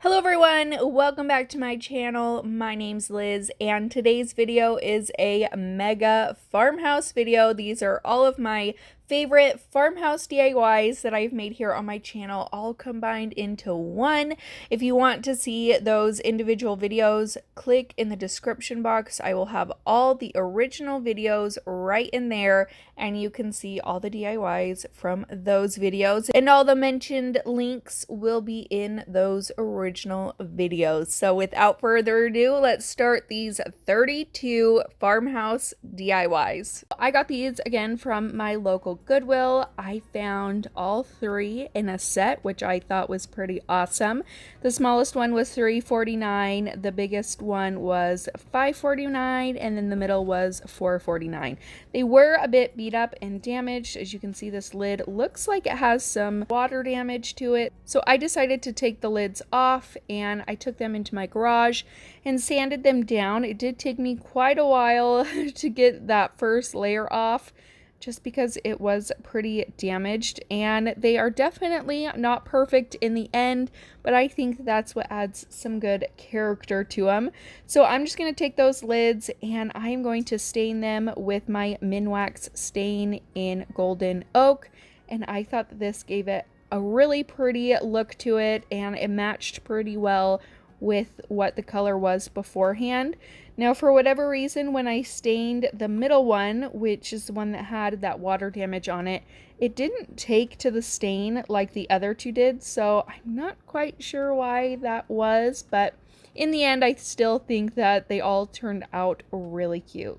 Hello everyone, welcome back to my channel. My name's Liz and today's video is a mega farmhouse video. These are all of my favorite farmhouse DIYs that I've made here on my channel, all combined into one. If you want to see those individual videos, click in the description box. I will have all the original videos right in there and you can see all the DIYs from those videos, and all the mentioned links will be in those original videos. So without further ado, let's start these 32 farmhouse DIYs. I got these again from my local Goodwill. I found all three in a set, which I thought was pretty awesome. The smallest one was $3.49, the biggest one was $5.49, and then the middle was $4.49. They were a bit beat up and damaged. As you can see, this lid looks like it has some water damage to it. So I decided to take the lids off and I took them into my garage and sanded them down. It did take me quite a while to get that first layer off, just because it was pretty damaged, and they are definitely not perfect in the end, but I think that's what adds some good character to them. So I'm just going to take those lids and I'm going to stain them with my Minwax stain in golden oak, and I thought that this gave it a really pretty look to it and it matched pretty well with what the color was beforehand. Now, for whatever reason, when I stained the middle one, which is the one that had that water damage on it, it didn't take to the stain like the other two did, so I'm not quite sure why that was, but in the end, I still think that they all turned out really cute.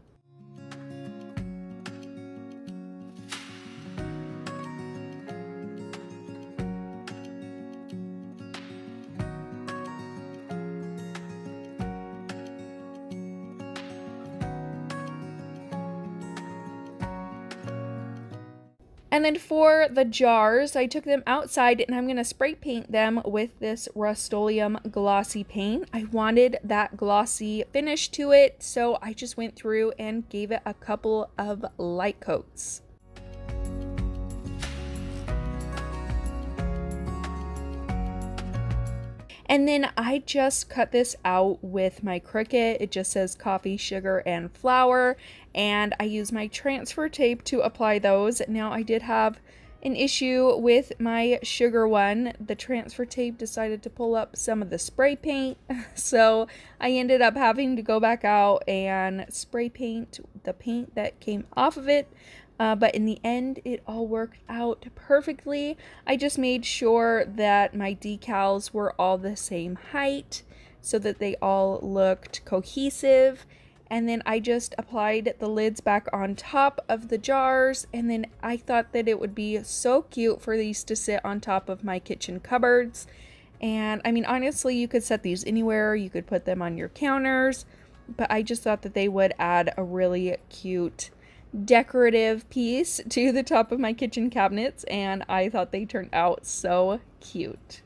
And then for the jars, I took them outside and I'm going to spray paint them with this Rust-Oleum glossy paint. I wanted that glossy finish to it, so I just went through and gave it a couple of light coats. And then I just cut this out with my Cricut. It just says coffee, sugar, and flour. And I use my transfer tape to apply those. Now I did have an issue with my sugar one. The transfer tape decided to pull up some of the spray paint. So I ended up having to go back out and spray paint the paint that came off of it. But in the end, it all worked out perfectly. I just made sure that my decals were all the same height so that they all looked cohesive. And then I just applied the lids back on top of the jars. And then I thought that it would be so cute for these to sit on top of my kitchen cupboards. And I mean, honestly, you could set these anywhere. You could put them on your counters. But I just thought that they would add a really cute decorative piece to the top of my kitchen cabinets, and I thought they turned out so cute.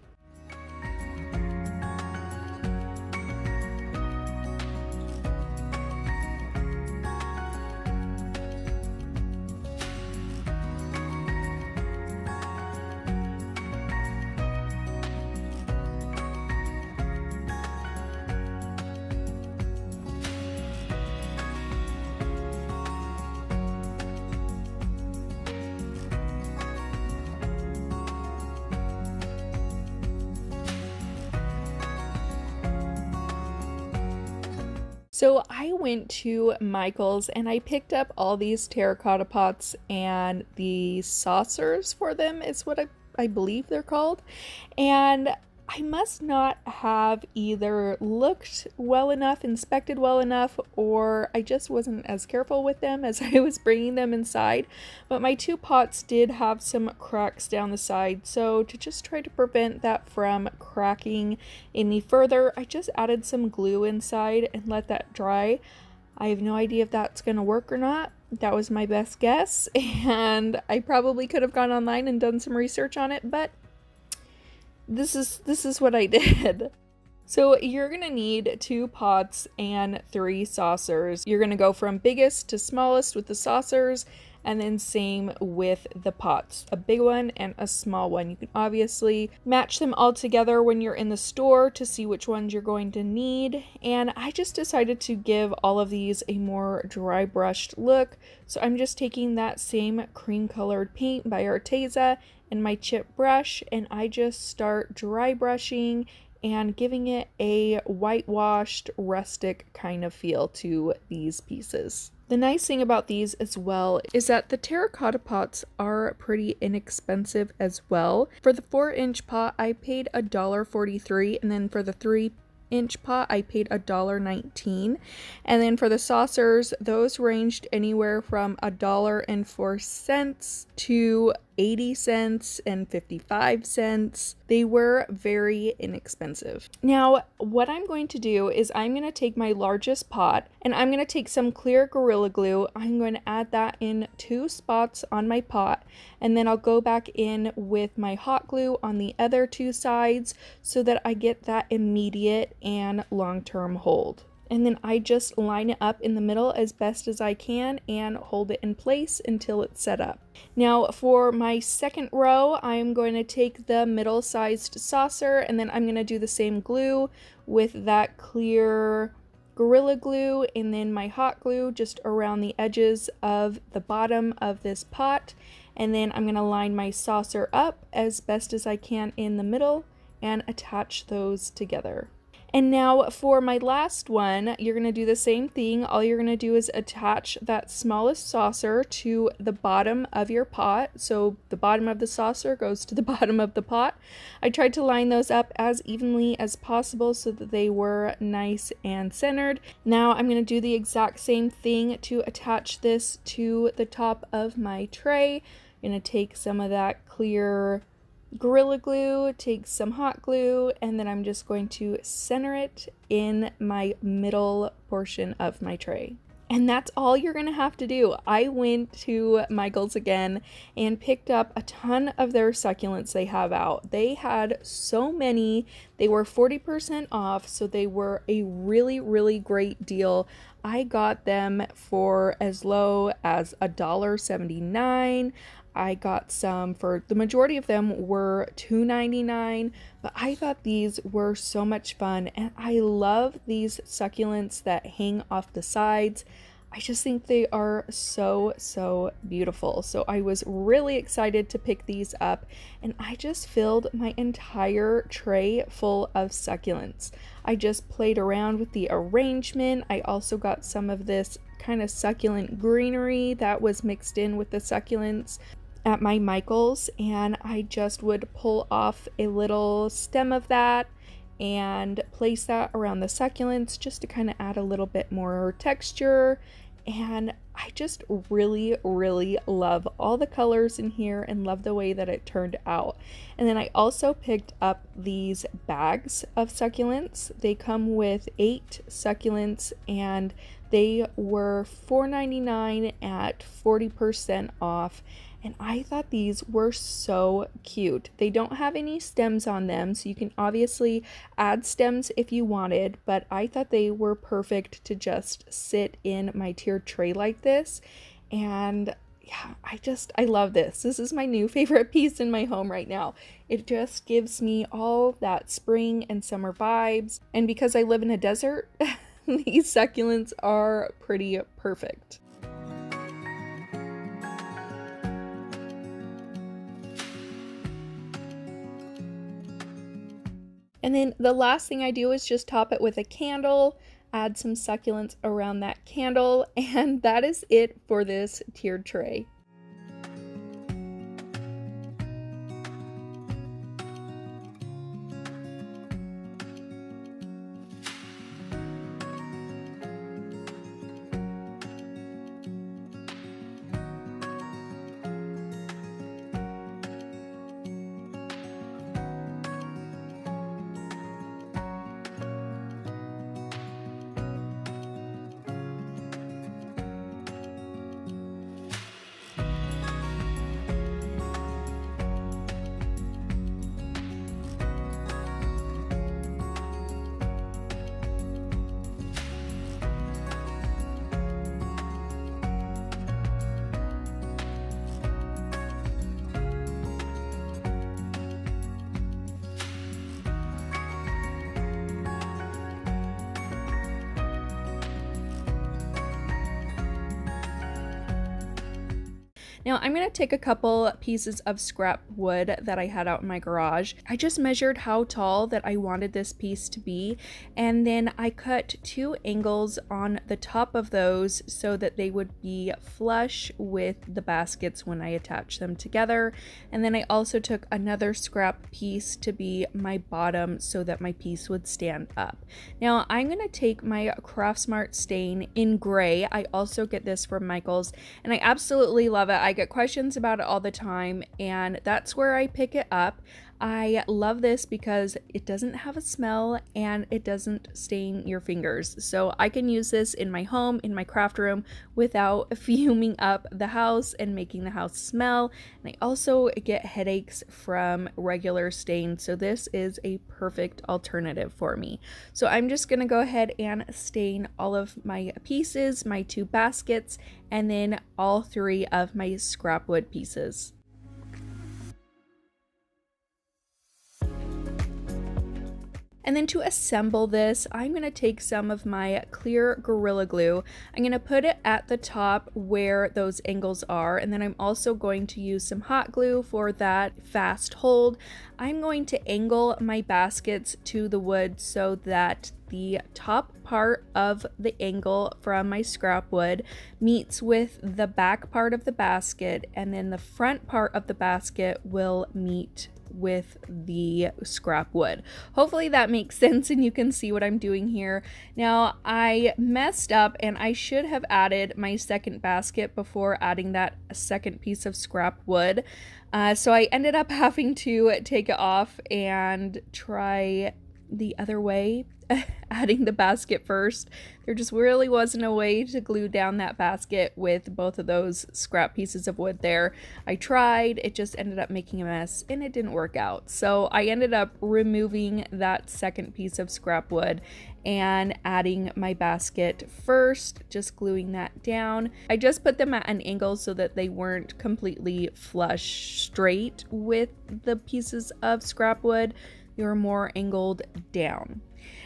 So I went to Michael's and I picked up all these terracotta pots and the saucers for them is what I believe they're called. And I must not have either looked well enough, inspected well enough, or I just wasn't as careful with them as I was bringing them inside. But my two pots did have some cracks down the side, so to just try to prevent that from cracking any further, I just added some glue inside and let that dry. I have no idea if that's going to work or not. That was my best guess, and I probably could have gone online and done some research on it, but this is what I did. So you're gonna need 2 pots and 3 saucers. You're gonna go from biggest to smallest with the saucers, And then same with the pots, a big one and a small one. You can obviously match them all together when you're in the store to see which ones you're going to need. And I just decided to give all of these a more dry brushed look. So I'm just taking that same cream colored paint by Arteza and my chip brush, and I just start dry brushing and giving it a whitewashed rustic kind of feel to these pieces. The nice thing about these as well is that the terracotta pots are pretty inexpensive as well. For the 4-inch pot I paid $1.43, and then for the 3-inch pot I paid $1.19, and then for the saucers those ranged anywhere from $1.04 to 80 cents and 55 cents. They were very inexpensive. Now, what I'm going to do is I'm going to take my largest pot and I'm going to take some clear Gorilla Glue. I'm going to add that in 2 spots on my pot, and then I'll go back in with my hot glue on the other 2 sides so that I get that immediate and long-term hold. And then I just line it up in the middle as best as I can and hold it in place until it's set up. Now for my second row, I'm going to take the middle-sized saucer, and then I'm going to do the same glue with that clear Gorilla Glue and then my hot glue just around the edges of the bottom of this pot. And then I'm going to line my saucer up as best as I can in the middle and attach those together. And now for my last one, you're going to do the same thing. All you're going to do is attach that smallest saucer to the bottom of your pot. So the bottom of the saucer goes to the bottom of the pot. I tried to line those up as evenly as possible so that they were nice and centered. Now I'm going to do the exact same thing to attach this to the top of my tray. I'm going to take some of that clear Gorilla Glue, take some hot glue, and then I'm just going to center it in my middle portion of my tray. And that's all you're gonna have to do. I went to Michael's again and picked up a ton of their succulents they have out. They had so many. They were 40% off, so they were a really, really great deal. I got them for as low as $1.79. I got some for, the majority of them were $2.99, but I thought these were so much fun, and I love these succulents that hang off the sides. I just think they are so beautiful. So I was really excited to pick these up, and I just filled my entire tray full of succulents. I just played around with the arrangement. I also got some of this kind of succulent greenery that was mixed in with the succulents at my Michael's, and I just would pull off a little stem of that and place that around the succulents just to kind of add a little bit more texture. And I just really love all the colors in here and love the way that it turned out. And then I also picked up these bags of succulents. They come with 8 succulents and they were $4.99 at 40% off. And I thought these were so cute. They don't have any stems on them, so you can obviously add stems if you wanted, but I thought they were perfect to just sit in my tiered tray like this. And yeah, I love this. This is my new favorite piece in my home right now. It just gives me all that spring and summer vibes. And because I live in a desert, these succulents are pretty perfect. And then the last thing I do is just top it with a candle, add some succulents around that candle, and that is it for this tiered tray. Now I'm going to take a couple pieces of scrap wood that I had out in my garage. I just measured how tall that I wanted this piece to be, and then I cut 2 angles on the top of those so that they would be flush with the baskets when I attach them together. And then I also took another scrap piece to be my bottom so that my piece would stand up. Now I'm going to take my Craft Smart stain in gray. I also get this from Michael's and I absolutely love it. I get questions about it all the time, and that's where I pick it up. I love this because it doesn't have a smell and it doesn't stain your fingers. So I can use this in my home, in my craft room, without fuming up the house and making the house smell. And I also get headaches from regular stain, so this is a perfect alternative for me. So I'm just gonna go ahead and stain all of my pieces, my 2 baskets, and then all 3 of my scrap wood pieces. And then to assemble this, I'm going to take some of my clear Gorilla Glue. I'm going to put it at the top where those angles are, and then I'm also going to use some hot glue for that fast hold. I'm going to angle my baskets to the wood so that the top part of the angle from my scrap wood meets with the back part of the basket, and then the front part of the basket will meet with the scrap wood. Hopefully that makes sense and you can see what I'm doing here. Now I messed up and I should have added my second basket before adding that second piece of scrap wood. So I ended up having to take it off and try the other way, adding the basket first. There just really wasn't a way to glue down that basket with both of those scrap pieces of wood there. I tried, it just ended up making a mess and it didn't work out. So I ended up removing that second piece of scrap wood and adding my basket first, just gluing that down. I just put them at an angle so that they weren't completely flush straight with the pieces of scrap wood. They were more angled down.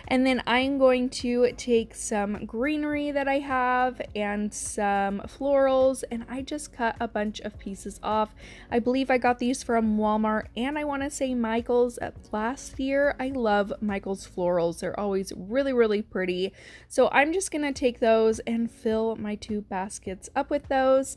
And then I'm going to take some greenery that I have and some florals, and I just cut a bunch of pieces off. I believe I got these from Walmart, and I want to say Michael's last year. I love Michael's florals. They're always really, really pretty. So I'm just going to take those and fill my 2 baskets up with those.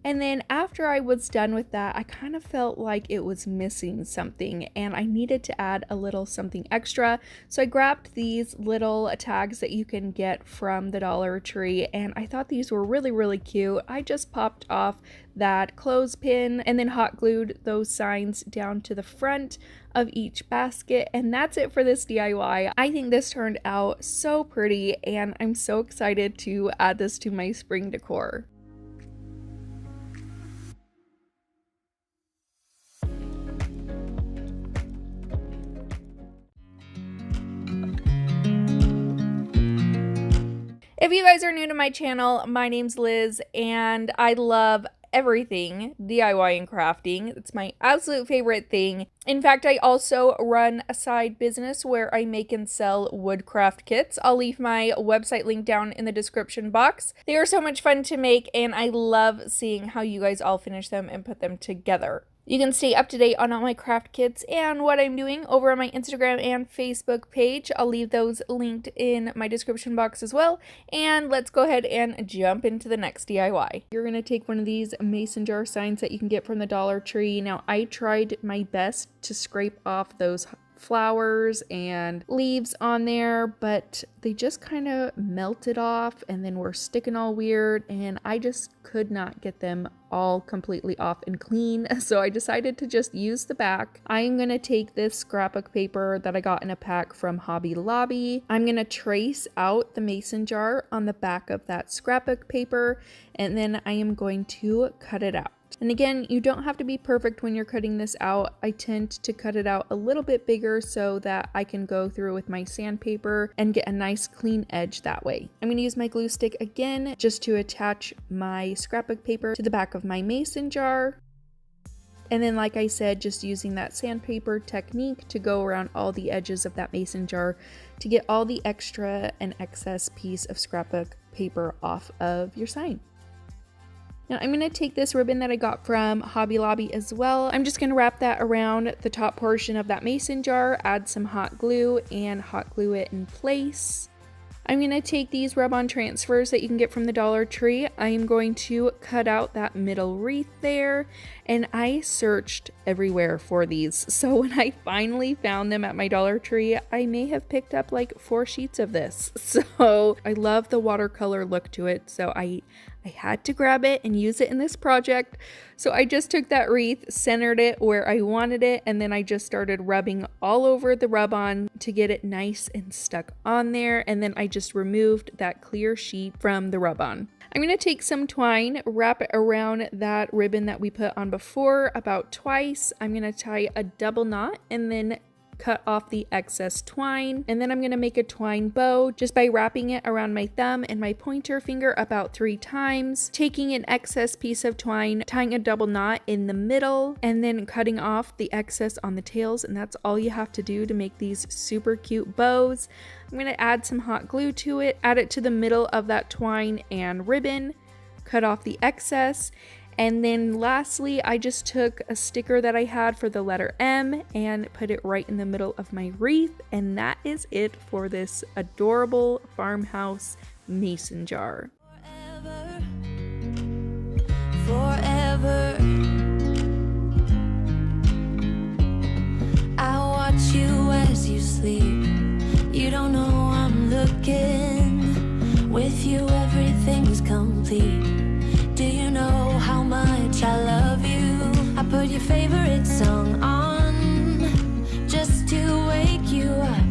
And then after I was done with that, I kind of felt like it was missing something and I needed to add a little something extra. So I grabbed these little tags that you can get from the Dollar Tree, and I thought these were really, really cute. I just popped off that clothespin and then hot glued those signs down to the front of each basket, and that's it for this DIY. I think this turned out so pretty and I'm so excited to add this to my spring decor. If you guys are new to my channel, my name's Liz and I love everything DIY and crafting. It's my absolute favorite thing. In fact, I also run a side business where I make and sell woodcraft kits. I'll leave my website link down in the description box. They are so much fun to make and I love seeing how you guys all finish them and put them together. You can stay up to date on all my craft kits and what I'm doing over on my Instagram and Facebook page. I'll leave those linked in my description box as well. And let's go ahead and jump into the next DIY. You're going to take one of these mason jar signs that you can get from the Dollar Tree. Now, I tried my best to scrape off those flowers and leaves on there, but they just kind of melted off and then were sticking all weird, and I just could not get them all completely off and clean, so I decided to just use the back. I'm gonna take this scrapbook paper that I got in a pack from Hobby Lobby. I'm gonna trace out the mason jar on the back of that scrapbook paper, and then I am going to cut it out. And again, you don't have to be perfect when you're cutting this out. I tend to cut it out a little bit bigger so that I can go through with my sandpaper and get a nice clean edge that way. I'm going to use my glue stick again just to attach my scrapbook paper to the back of my mason jar. And then, like I said, just using that sandpaper technique to go around all the edges of that mason jar to get all the extra and excess piece of scrapbook paper off of your sign. Now I'm going to take this ribbon that I got from Hobby Lobby as well. I'm just going to wrap that around the top portion of that mason jar, add some hot glue, and hot glue it in place. I'm going to take these rub-on transfers that you can get from the Dollar Tree. I am going to cut out that middle wreath there, and I searched everywhere for these. So when I finally found them at my Dollar Tree, I may have picked up like 4 sheets of this. So I love the watercolor look to it, so I had to grab it and use it in this project. So I just took that wreath, centered it where I wanted it, and then I just started rubbing all over the rub-on to get it nice and stuck on there. And then I just removed that clear sheet from the rub-on. I'm going to take some twine, wrap it around that ribbon that we put on before about twice. I'm going to tie a double knot and then cut off the excess twine, and then I'm going to make a twine bow just by wrapping it around my thumb and my pointer finger about 3 times, taking an excess piece of twine, tying a double knot in the middle, and then cutting off the excess on the tails. And that's all you have to do to make these super cute bows. I'm going to add some hot glue to it, add it to the middle of that twine and ribbon, cut off the excess. And then lastly, I just took a sticker that I had for the letter M and put it right in the middle of my wreath. And that is it for this adorable farmhouse mason jar. Forever, forever, I watch you as you sleep. You don't know I'm looking. With you, everything's complete. Do you know how much I love you? I put your favorite song on just to wake you up.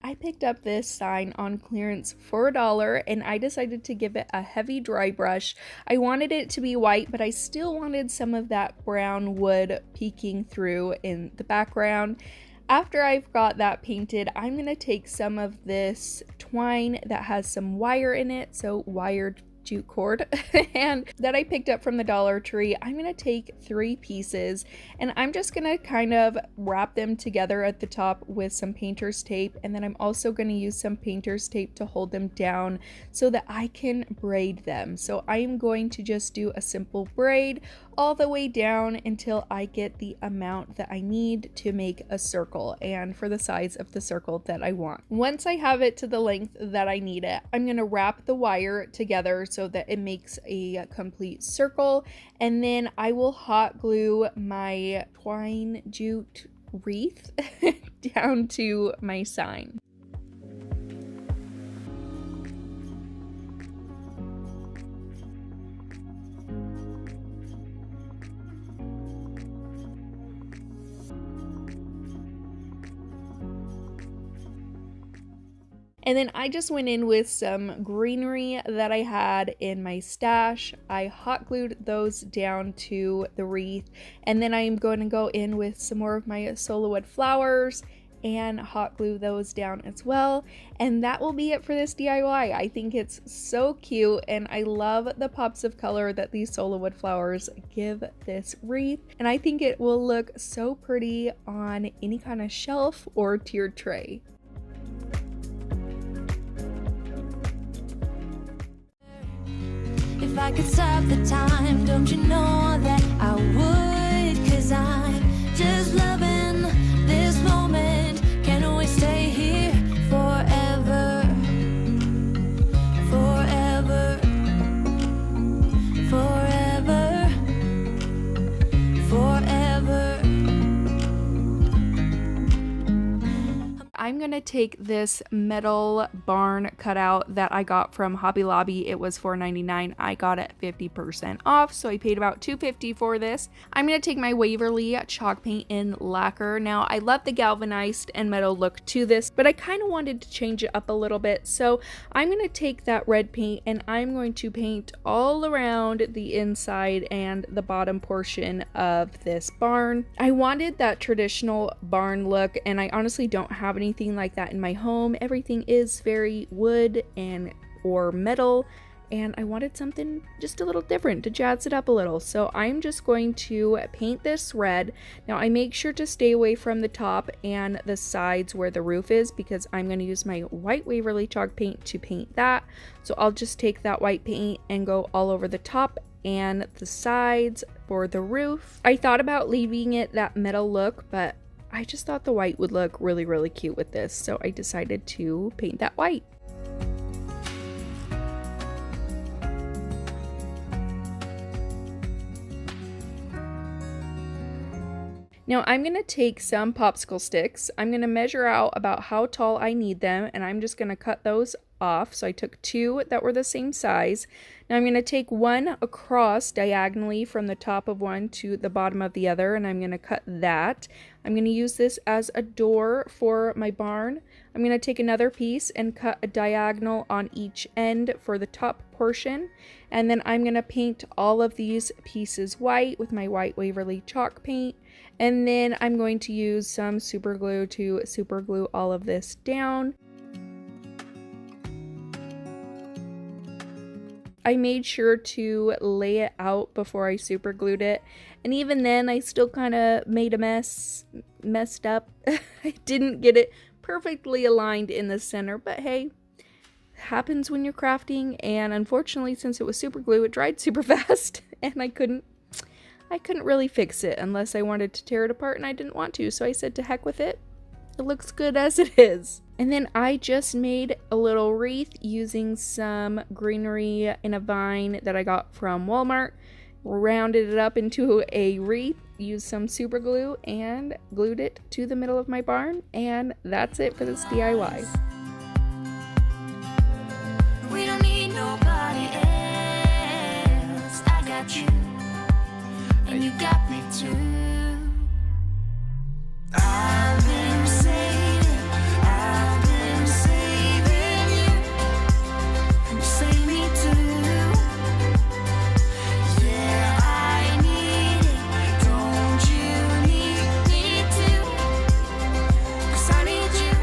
I picked up this sign on clearance for $1 and I decided to give it a heavy dry brush. I wanted it to be white, but I still wanted some of that brown wood peeking through in the background. After I've got that painted, I'm going to take some of this twine that has some wire in it, so wired jute cord, and that I picked up from the Dollar Tree. I'm going to take 3 pieces and I'm just going to kind of wrap them together at the top with some painter's tape, and then I'm also going to use some painter's tape to hold them down so that I can braid them. So I'm going to just do a simple braid all the way down until I get the amount that I need to make a circle and for the size of the circle that I want. Once I have it to the length that I need it, I'm going to wrap the wire together so that it makes a complete circle, and then I will hot glue my twine jute wreath down to my sign. And then I just went in with some greenery that I had in my stash. I hot glued those down to the wreath. And then I'm going to go in with some more of my solo wood flowers and hot glue those down as well. And that will be it for this DIY. I think it's so cute and I love the pops of color that these solo wood flowers give this wreath. And I think it will look so pretty on any kind of shelf or tiered tray. If I could stop the time, don't you know that I would? 'Cause I'm just loving this moment. Can we stay here forever? Forever. Forever. Forever. I'm gonna take this metal barn cutout that I got from Hobby Lobby. It was $4.99. I got it 50% off, so I paid about $2.50 for this. I'm gonna take my Waverly chalk paint in lacquer. Now, I love the galvanized and metal look to this, but I kind of wanted to change it up a little bit. So I'm gonna take that red paint and I'm going to paint all around the inside and the bottom portion of this barn. I wanted that traditional barn look, and I honestly don't have anything like that in my home. Everything is very wood and or metal, and I wanted something just a little different to jazz it up a little. So I'm just going to paint this red. Now I make sure to stay away from the top and the sides where the roof is, because I'm going to use my white Waverly chalk paint to paint that. So I'll just take that white paint and go all over the top and the sides for the roof. I thought about leaving it that metal look, but I just thought the white would look really, really cute with this, so I decided to paint that white. Now I'm going to take some popsicle sticks. I'm going to measure out about how tall I need them, and I'm just going to cut those off. So I took 2 that were the same size. Now I'm going to take one across diagonally from the top of one to the bottom of the other, and I'm going to cut that. I'm going to use this as a door for my barn. I'm going to take another piece and cut a diagonal on each end for the top portion, and then I'm going to paint all of these pieces white with my white Waverly chalk paint. And then I'm going to use some super glue to super glue all of this down. I made sure to lay it out before I super glued it. And even then I still kind of made a messed up. I didn't get it perfectly aligned in the center, but hey, happens when you're crafting. And unfortunately, since it was super glue, it dried super fast and I couldn't really fix it unless I wanted to tear it apart, and I didn't want to, so I said to heck with it. It looks good as it is. And then I just made a little wreath using some greenery in a vine that I got from Walmart, rounded it up into a wreath, used some super glue, and glued it to the middle of my barn, and that's it for this DIY. We don't need nobody else. I got you. And you got me too. I've been saving you, and you save me too. Yeah, I need it, don't you need me too? 'Cause I need you.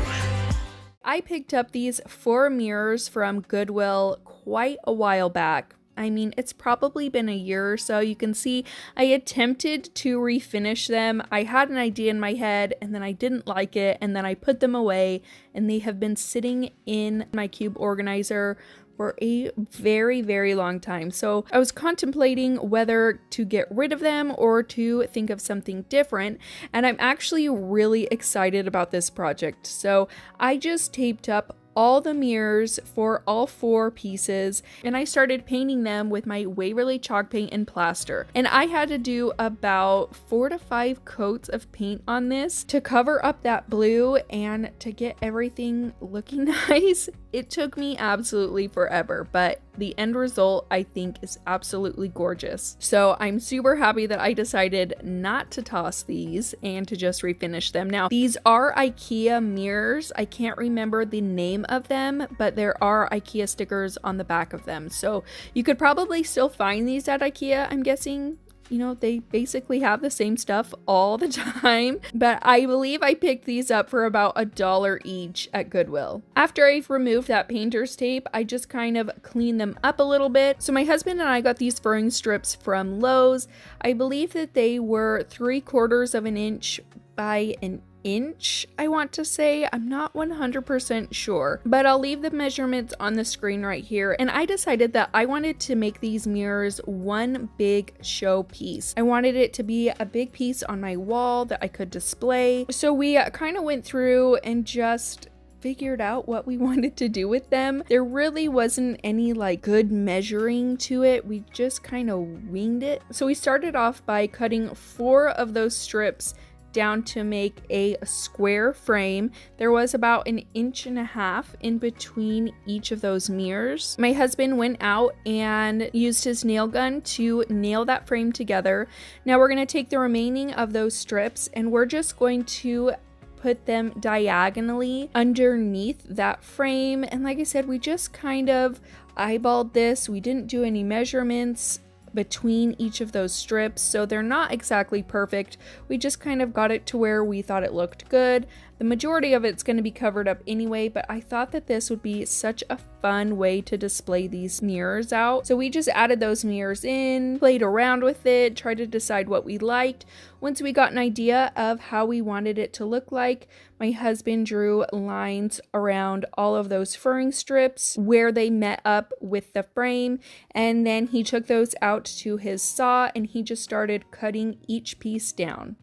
I picked up these 4 mirrors from Goodwill quite a while back. I mean, it's probably been a year or so. You can see I attempted to refinish them. I had an idea in my head and then I didn't like it, and then I put them away, and they have been sitting in my cube organizer for a very, very long time. So I was contemplating whether to get rid of them or to think of something different, and I'm actually really excited about this project. So I just taped up all the mirrors for all 4 pieces, and I started painting them with my Waverly chalk paint and plaster. And I had to do about 4 to 5 coats of paint on this to cover up that blue and to get everything looking nice. It took me absolutely forever, but the end result I think is absolutely gorgeous. So I'm super happy that I decided not to toss these and to just refinish them. Now, these are Ikea mirrors. I can't remember the name of them, but there are Ikea stickers on the back of them. So you could probably still find these at Ikea, I'm guessing. You know, they basically have the same stuff all the time, but I believe I picked these up for about $1 each at Goodwill. After I've removed that painter's tape, I just kind of cleaned them up a little bit. So my husband and I got these furring strips from Lowe's. I believe that they were 3/4 of an inch by an inch, I want to say. I'm not 100% sure, but I'll leave the measurements on the screen right here. And I decided that I wanted to make these mirrors one big show piece. I wanted it to be a big piece on my wall that I could display. So we kind of went through and just figured out what we wanted to do with them. There really wasn't any like good measuring to it. We just kind of winged it. So we started off by cutting 4 of those strips down to make a square frame. There was about 1.5 inches in between each of those mirrors. My husband went out and used his nail gun to nail that frame together. Now we're going to take the remaining of those strips and we're just going to put them diagonally underneath that frame. And like I said, we just kind of eyeballed this. We didn't do any measurements between each of those strips, so they're not exactly perfect. We just kind of got it to where we thought it looked good. the majority of it's going to be covered up anyway, but I thought that this would be such a fun way to display these mirrors out. So we just added those mirrors in, played around with it, tried to decide what we liked. Once we got an idea of how we wanted it to look like, my husband drew lines around all of those furring strips where they met up with the frame, and then he took those out to his saw and he just started cutting each piece down.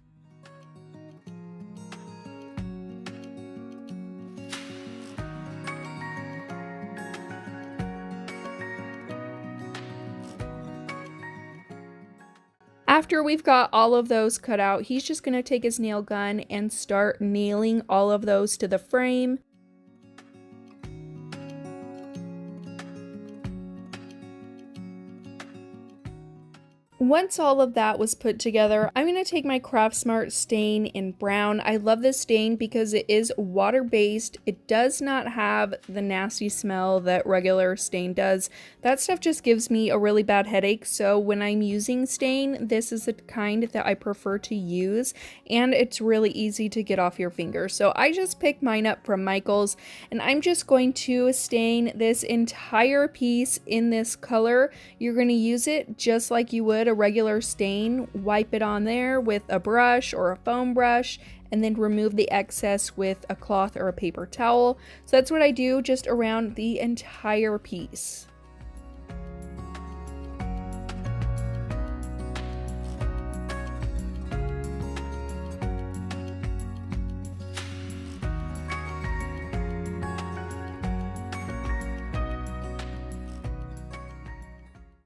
After we've got all of those cut out, he's just going to take his nail gun and start nailing all of those to the frame. Once all of that was put together, I'm going to take my Craft Smart stain in brown. I love this stain because it is water-based. It does not have the nasty smell that regular stain does. That stuff just gives me a really bad headache, so when I'm using stain, this is the kind that I prefer to use, and it's really easy to get off your fingers. So I just picked mine up from Michael's, and I'm just going to stain this entire piece in this color. You're going to use it just like you would a regular stain. Wipe it on there with a brush or a foam brush, and then remove the excess with a cloth or a paper towel. So that's what I do, just around the entire piece.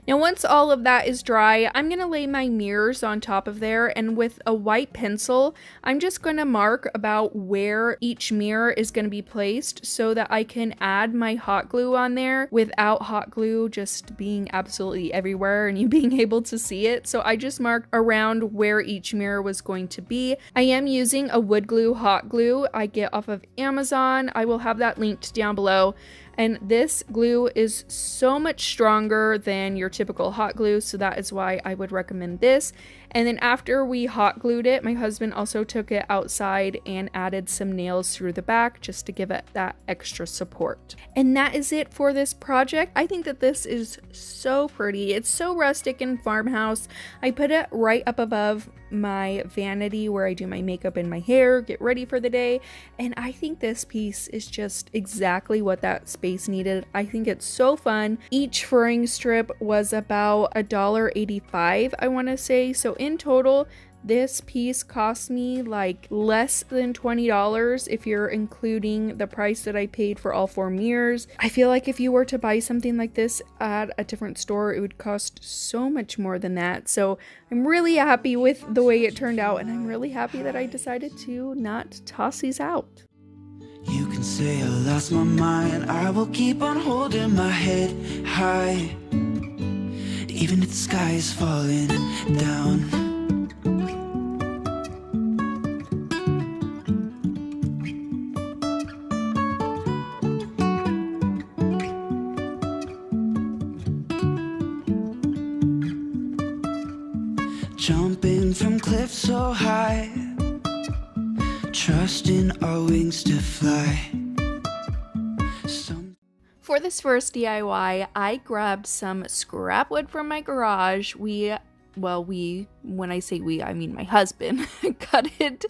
Now once all of that is dry, I'm going to lay my mirrors on top of there, and with a white pencil, I'm just going to mark about where each mirror is going to be placed so that I can add my hot glue on there without hot glue just being absolutely everywhere and you being able to see it. So I just marked around where each mirror was going to be. I am using a wood glue hot glue I get off of Amazon. I will have that linked down below. And this glue is so much stronger than your typical hot glue, so that is why I would recommend this. And then after we hot glued it, my husband also took it outside and added some nails through the back just to give it that extra support. And that is it for this project. I think that this is so pretty. It's so rustic and farmhouse. I put it right up above my vanity where I do my makeup and my hair, get ready for the day, and I think this piece is just exactly what that space needed. I think it's so fun. Each furring strip was about $1.85, I want to say. So in total, this piece cost me like less than $20 if you're including the price that I paid for all 4 mirrors. I feel like if you were to buy something like this at a different store, it would cost so much more than that. So I'm really happy with the way it turned out, and I'm really happy that I decided to not toss these out. You can say I lost my mind, I will keep on holding my head high, even if the sky is falling down. Jumping from cliffs so high, trusting our wings to fly. For this first DIY, I grabbed some scrap wood from my garage. When I say we, I mean my husband, cut it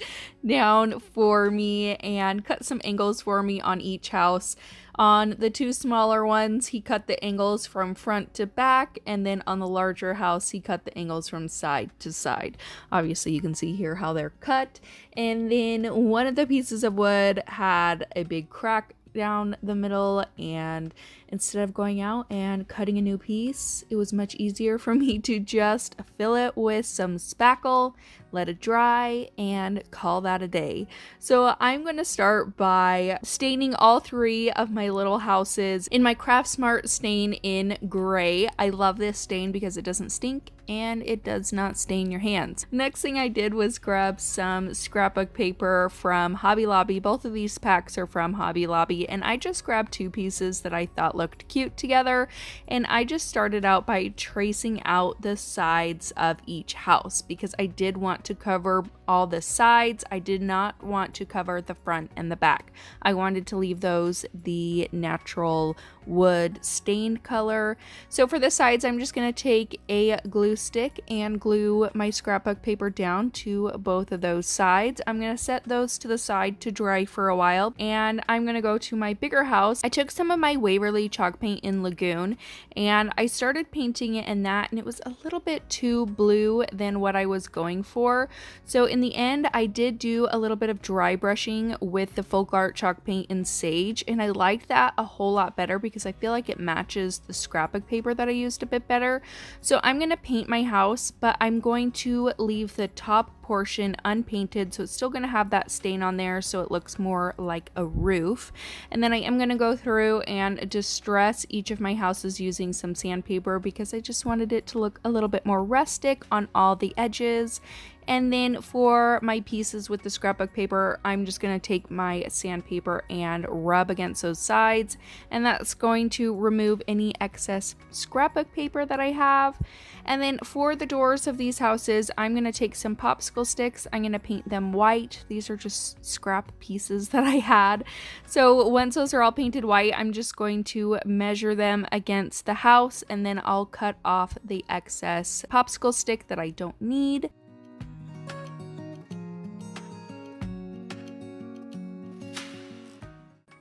down for me and cut some angles for me on each house. On the 2 smaller ones, he cut the angles from front to back, and then on the larger house, he cut the angles from side to side. Obviously, you can see here how they're cut. And then one of the pieces of wood had a big crack down the middle, and instead of going out and cutting a new piece, it was much easier for me to just fill it with some spackle, let it dry, and call that a day. So I'm going to start by staining all 3 of my little houses in my Craft Smart stain in gray. I love this stain because it doesn't stink and it does not stain your hands. Next thing I did was grab some scrapbook paper from Hobby Lobby. Both of these packs are from Hobby Lobby, and I just grabbed 2 pieces that I thought looked cute together, and I just started out by tracing out the sides of each house because I did want to cover all the sides. I did not want to cover the front and the back. I wanted to leave those the natural wood stained color. So for the sides, I'm just going to take a glue stick and glue my scrapbook paper down to both of those sides. I'm going to set those to the side to dry for a while, and I'm going to go to my bigger house. I took some of my Waverly chalk paint in Lagoon and I started painting it in that, and it was a little bit too blue than what I was going for. So in the end, I did do a little bit of dry brushing with the folk art chalk paint in Sage, and I liked that a whole lot better because I feel like it matches the scrapbook paper that I used a bit better. So I'm going to paint my house, but I'm going to leave the top portion unpainted, so it's still going to have that stain on there so it looks more like a roof. And then I am going to go through and distress each of my houses using some sandpaper because I just wanted it to look a little bit more rustic on all the edges. And then for my pieces with the scrapbook paper, I'm just going to take my sandpaper and rub against those sides, and that's going to remove any excess scrapbook paper that I have. And then for the doors of these houses, I'm going to take some popsicle sticks. I'm going to paint them white. These are just scrap pieces that I had. So once those are all painted white, I'm just going to measure them against the house, and then I'll cut off the excess popsicle stick that I don't need.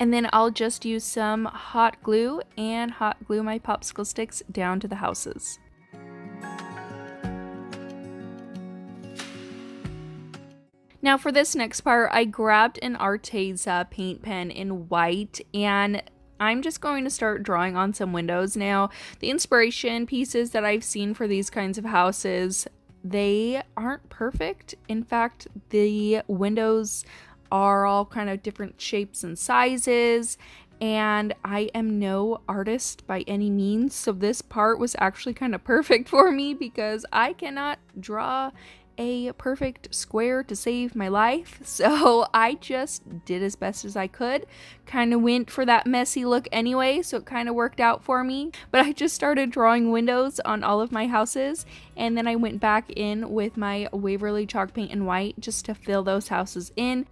And then I'll just use some hot glue and hot glue my popsicle sticks down to the houses. Now for this next part, I grabbed an Arteza paint pen in white, and I'm just going to start drawing on some windows now. The inspiration pieces that I've seen for these kinds of houses, they aren't perfect. In fact, the windows are all kind of different shapes and sizes, and I am no artist by any means, so this part was actually kind of perfect for me because I cannot draw a perfect square to save my life. So I just did as best as I could, kind of went for that messy look anyway, so it kind of worked out for me. But I just started drawing windows on all of my houses, and then I went back in with my Waverly chalk paint in white just to fill those houses in.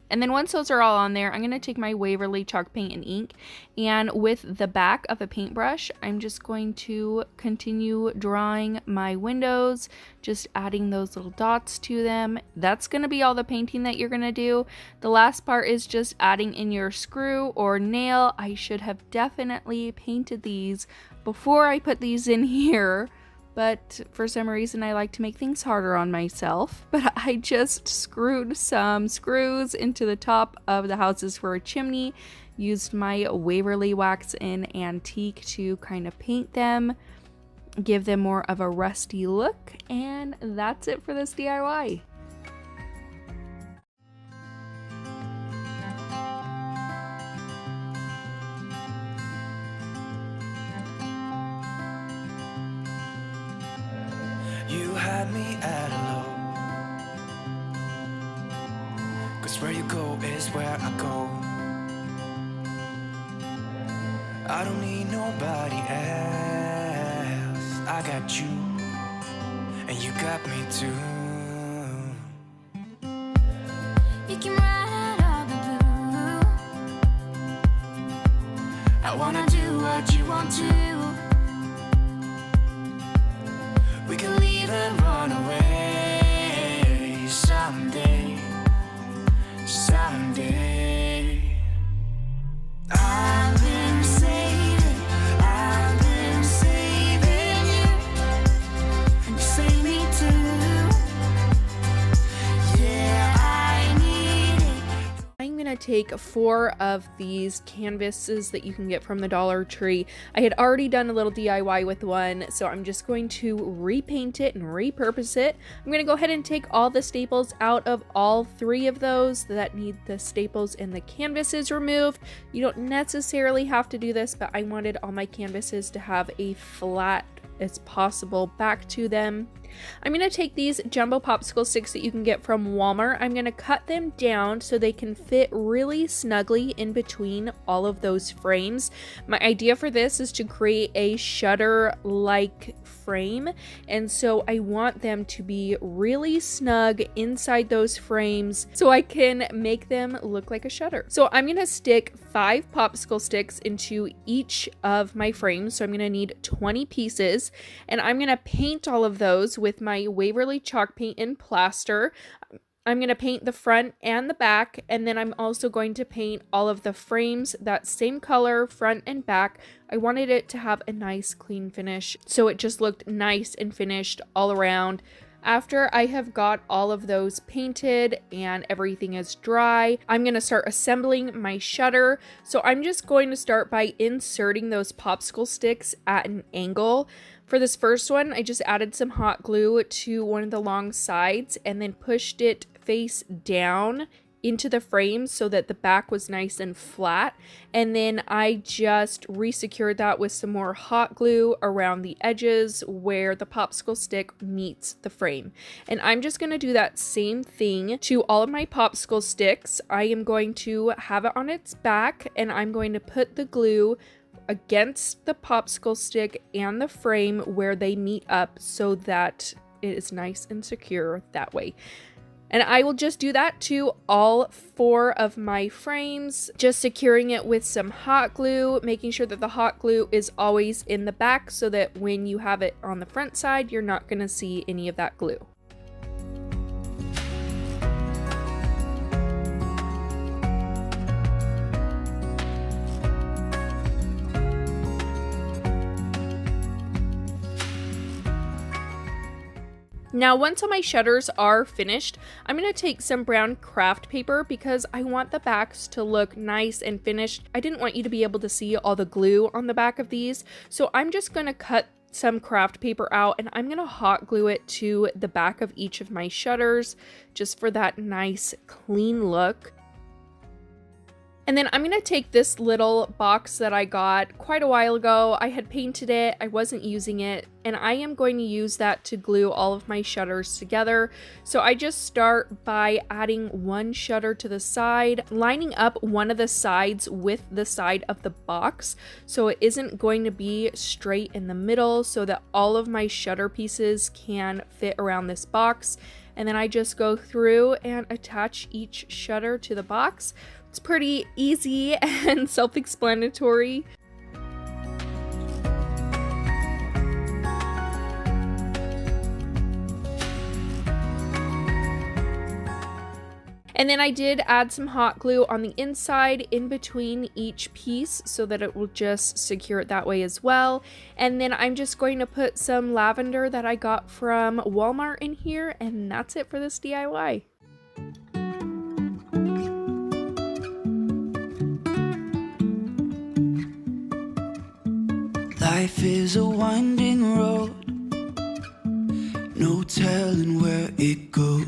And then once those are all on there, I'm going to take my Waverly chalk paint and ink, and with the back of a paintbrush, I'm just going to continue drawing my windows, just adding those little dots to them. That's going to be all the painting that you're going to do. The last part is just adding in your screw or nail. I should have definitely painted these before I put these in here, but for some reason I like to make things harder on myself. But I just screwed some screws into the top of the houses for a chimney, used my Waverly wax in Antique to kind of paint them, give them more of a rusty look, and that's it for this DIY. You had me at hello, 'cause where you go is where I go. I don't need nobody else. I got you, and you got me too. You can ride all the blue. I wanna do what you want to. We can leave and run away someday, someday. I've been saving you, and you save me too. Yeah, I need take 4 of these canvases that you can get from the Dollar Tree. I had already done a little DIY with one, so I'm just going to repaint it and repurpose it. I'm going to go ahead and take all the staples out of all 3 of those that need the staples and the canvases removed. You don't necessarily have to do this, but I wanted all my canvases to have a flat as possible back to them. I'm going to take these jumbo popsicle sticks that you can get from Walmart. I'm going to cut them down so they can fit really snugly in between all of those frames. My idea for this is to create a shutter-like frame, and so I want them to be really snug inside those frames so I can make them look like a shutter. So I'm going to stick 5 popsicle sticks into each of my frames, so I'm going to need 20 pieces, and I'm going to paint all of those with my Waverly chalk paint and plaster. I'm going to paint the front and the back, and then I'm also going to paint all of the frames that same color, front and back. I wanted it to have a nice clean finish, so it just looked nice and finished all around. After I have got all of those painted and everything is dry, I'm going to start assembling my shutter. So I'm just going to start by inserting those popsicle sticks at an angle. For this first one, I just added some hot glue to one of the long sides and then pushed it face down into the frame so that the back was nice and flat, and then I just re-secured that with some more hot glue around the edges where the popsicle stick meets the frame. And I'm just going to do that same thing to all of my popsicle sticks. I am going to have it on its back, and I'm going to put the glue against the popsicle stick and the frame where they meet up so that it is nice and secure that way. And I will just do that to all 4 of my frames, just securing it with some hot glue, making sure that the hot glue is always in the back so that when you have it on the front side, you're not going to see any of that glue. Now, once all my shutters are finished, I'm going to take some brown craft paper because I want the backs to look nice and finished. I didn't want you to be able to see all the glue on the back of these, so I'm just going to cut some craft paper out and I'm going to hot glue it to the back of each of my shutters just for that nice clean look. And then I'm going to take this little box that I got quite a while ago. I had painted it, I wasn't using it, and I am going to use that to glue all of my shutters together. So I just start by adding one shutter to the side, lining up one of the sides with the side of the box so it isn't going to be straight in the middle so that all of my shutter pieces can fit around this box. And then I just go through and attach each shutter to the box. It's pretty easy and self-explanatory. And then I did add some hot glue on the inside in between each piece so that it will just secure it that way as well. And then I'm just going to put some lavender that I got from Walmart in here, and that's it for this DIY. Life is a winding road, no telling where it goes.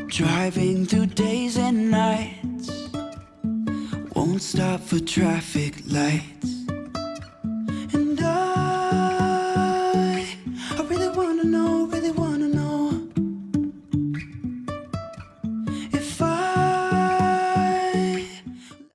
Driving through days and nights, won't stop for traffic lights. And I really wanna know if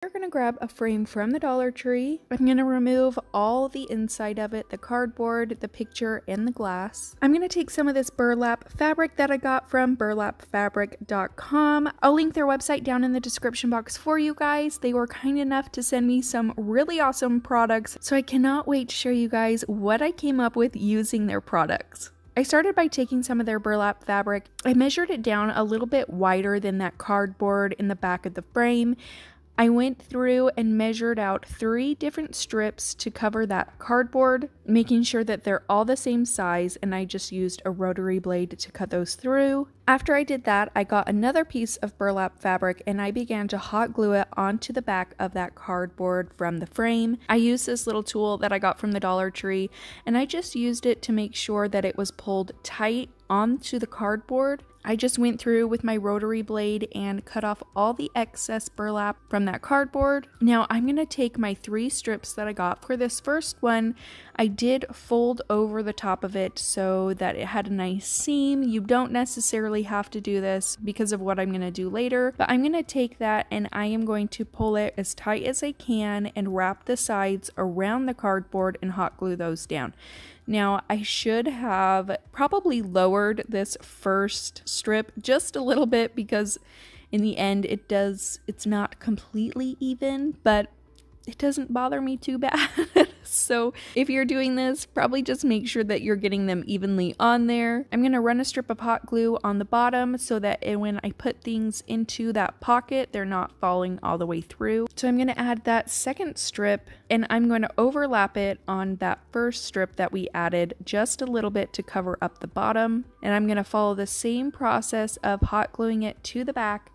We're gonna grab a frame from the Dollar Tree. I'm gonna remove all the inside of it, the cardboard, the picture, and the glass. I'm gonna take some of this burlap fabric that I got from burlapfabric.com. I'll link their website down in the description box for you guys. They were kind enough to send me some really awesome products, so I cannot wait to show you guys what I came up with using their products. I started by taking some of their burlap fabric. I measured it down a little bit wider than that cardboard in the back of the frame. I went through and measured out 3 different strips to cover that cardboard, making sure that they're all the same size, and I just used a rotary blade to cut those through. After I did that, I got another piece of burlap fabric and I began to hot glue it onto the back of that cardboard from the frame. I used this little tool that I got from the Dollar Tree, and I just used it to make sure that it was pulled tight onto the cardboard. I just went through with my rotary blade and cut off all the excess burlap from that cardboard. Now I'm going to take my 3 strips that I got. For this first one, I did fold over the top of it so that it had a nice seam. You don't necessarily have to do this because of what I'm going to do later, but I'm going to take that and I am going to pull it as tight as I can and wrap the sides around the cardboard and hot glue those down. Now, I should have probably lowered this first strip just a little bit because in the end it's not completely even, but it doesn't bother me too bad. So if you're doing this, probably just make sure that you're getting them evenly on there. I'm going to run a strip of hot glue on the bottom so that when I put things into that pocket, they're not falling all the way through. So I'm going to add that second strip and I'm going to overlap it on that first strip that we added just a little bit to cover up the bottom. And I'm going to follow the same process of hot gluing it to the back.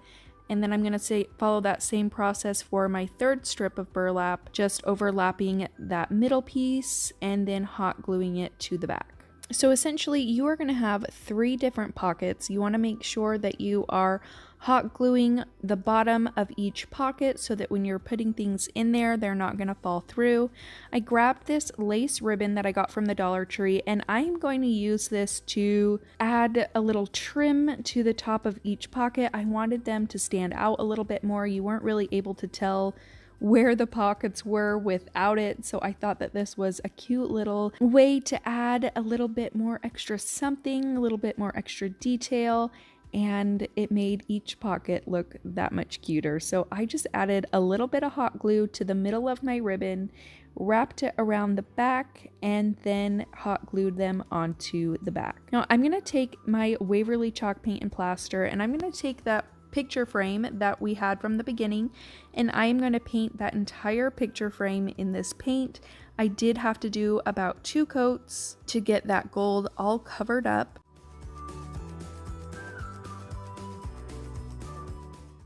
And then I'm going to follow that same process for my third strip of burlap, just overlapping that middle piece and then hot gluing it to the back. So essentially you are going to have 3 different pockets. You want to make sure that you are hot gluing the bottom of each pocket so that when you're putting things in there, they're not going to fall through. I grabbed this lace ribbon that I got from the Dollar Tree and I'm going to use this to add a little trim to the top of each pocket. I wanted them to stand out a little bit more. You weren't really able to tell where the pockets were without it, so I thought that this was a cute little way to add a little bit more extra something, a little bit more extra detail, and it made each pocket look that much cuter. So I just added a little bit of hot glue to the middle of my ribbon, wrapped it around the back, and then hot glued them onto the back. Now I'm going to take my Waverly chalk paint and plaster, and I'm going to take that picture frame that we had from the beginning and I am going to paint that entire picture frame in this paint. I did have to do about 2 coats to get that gold all covered up.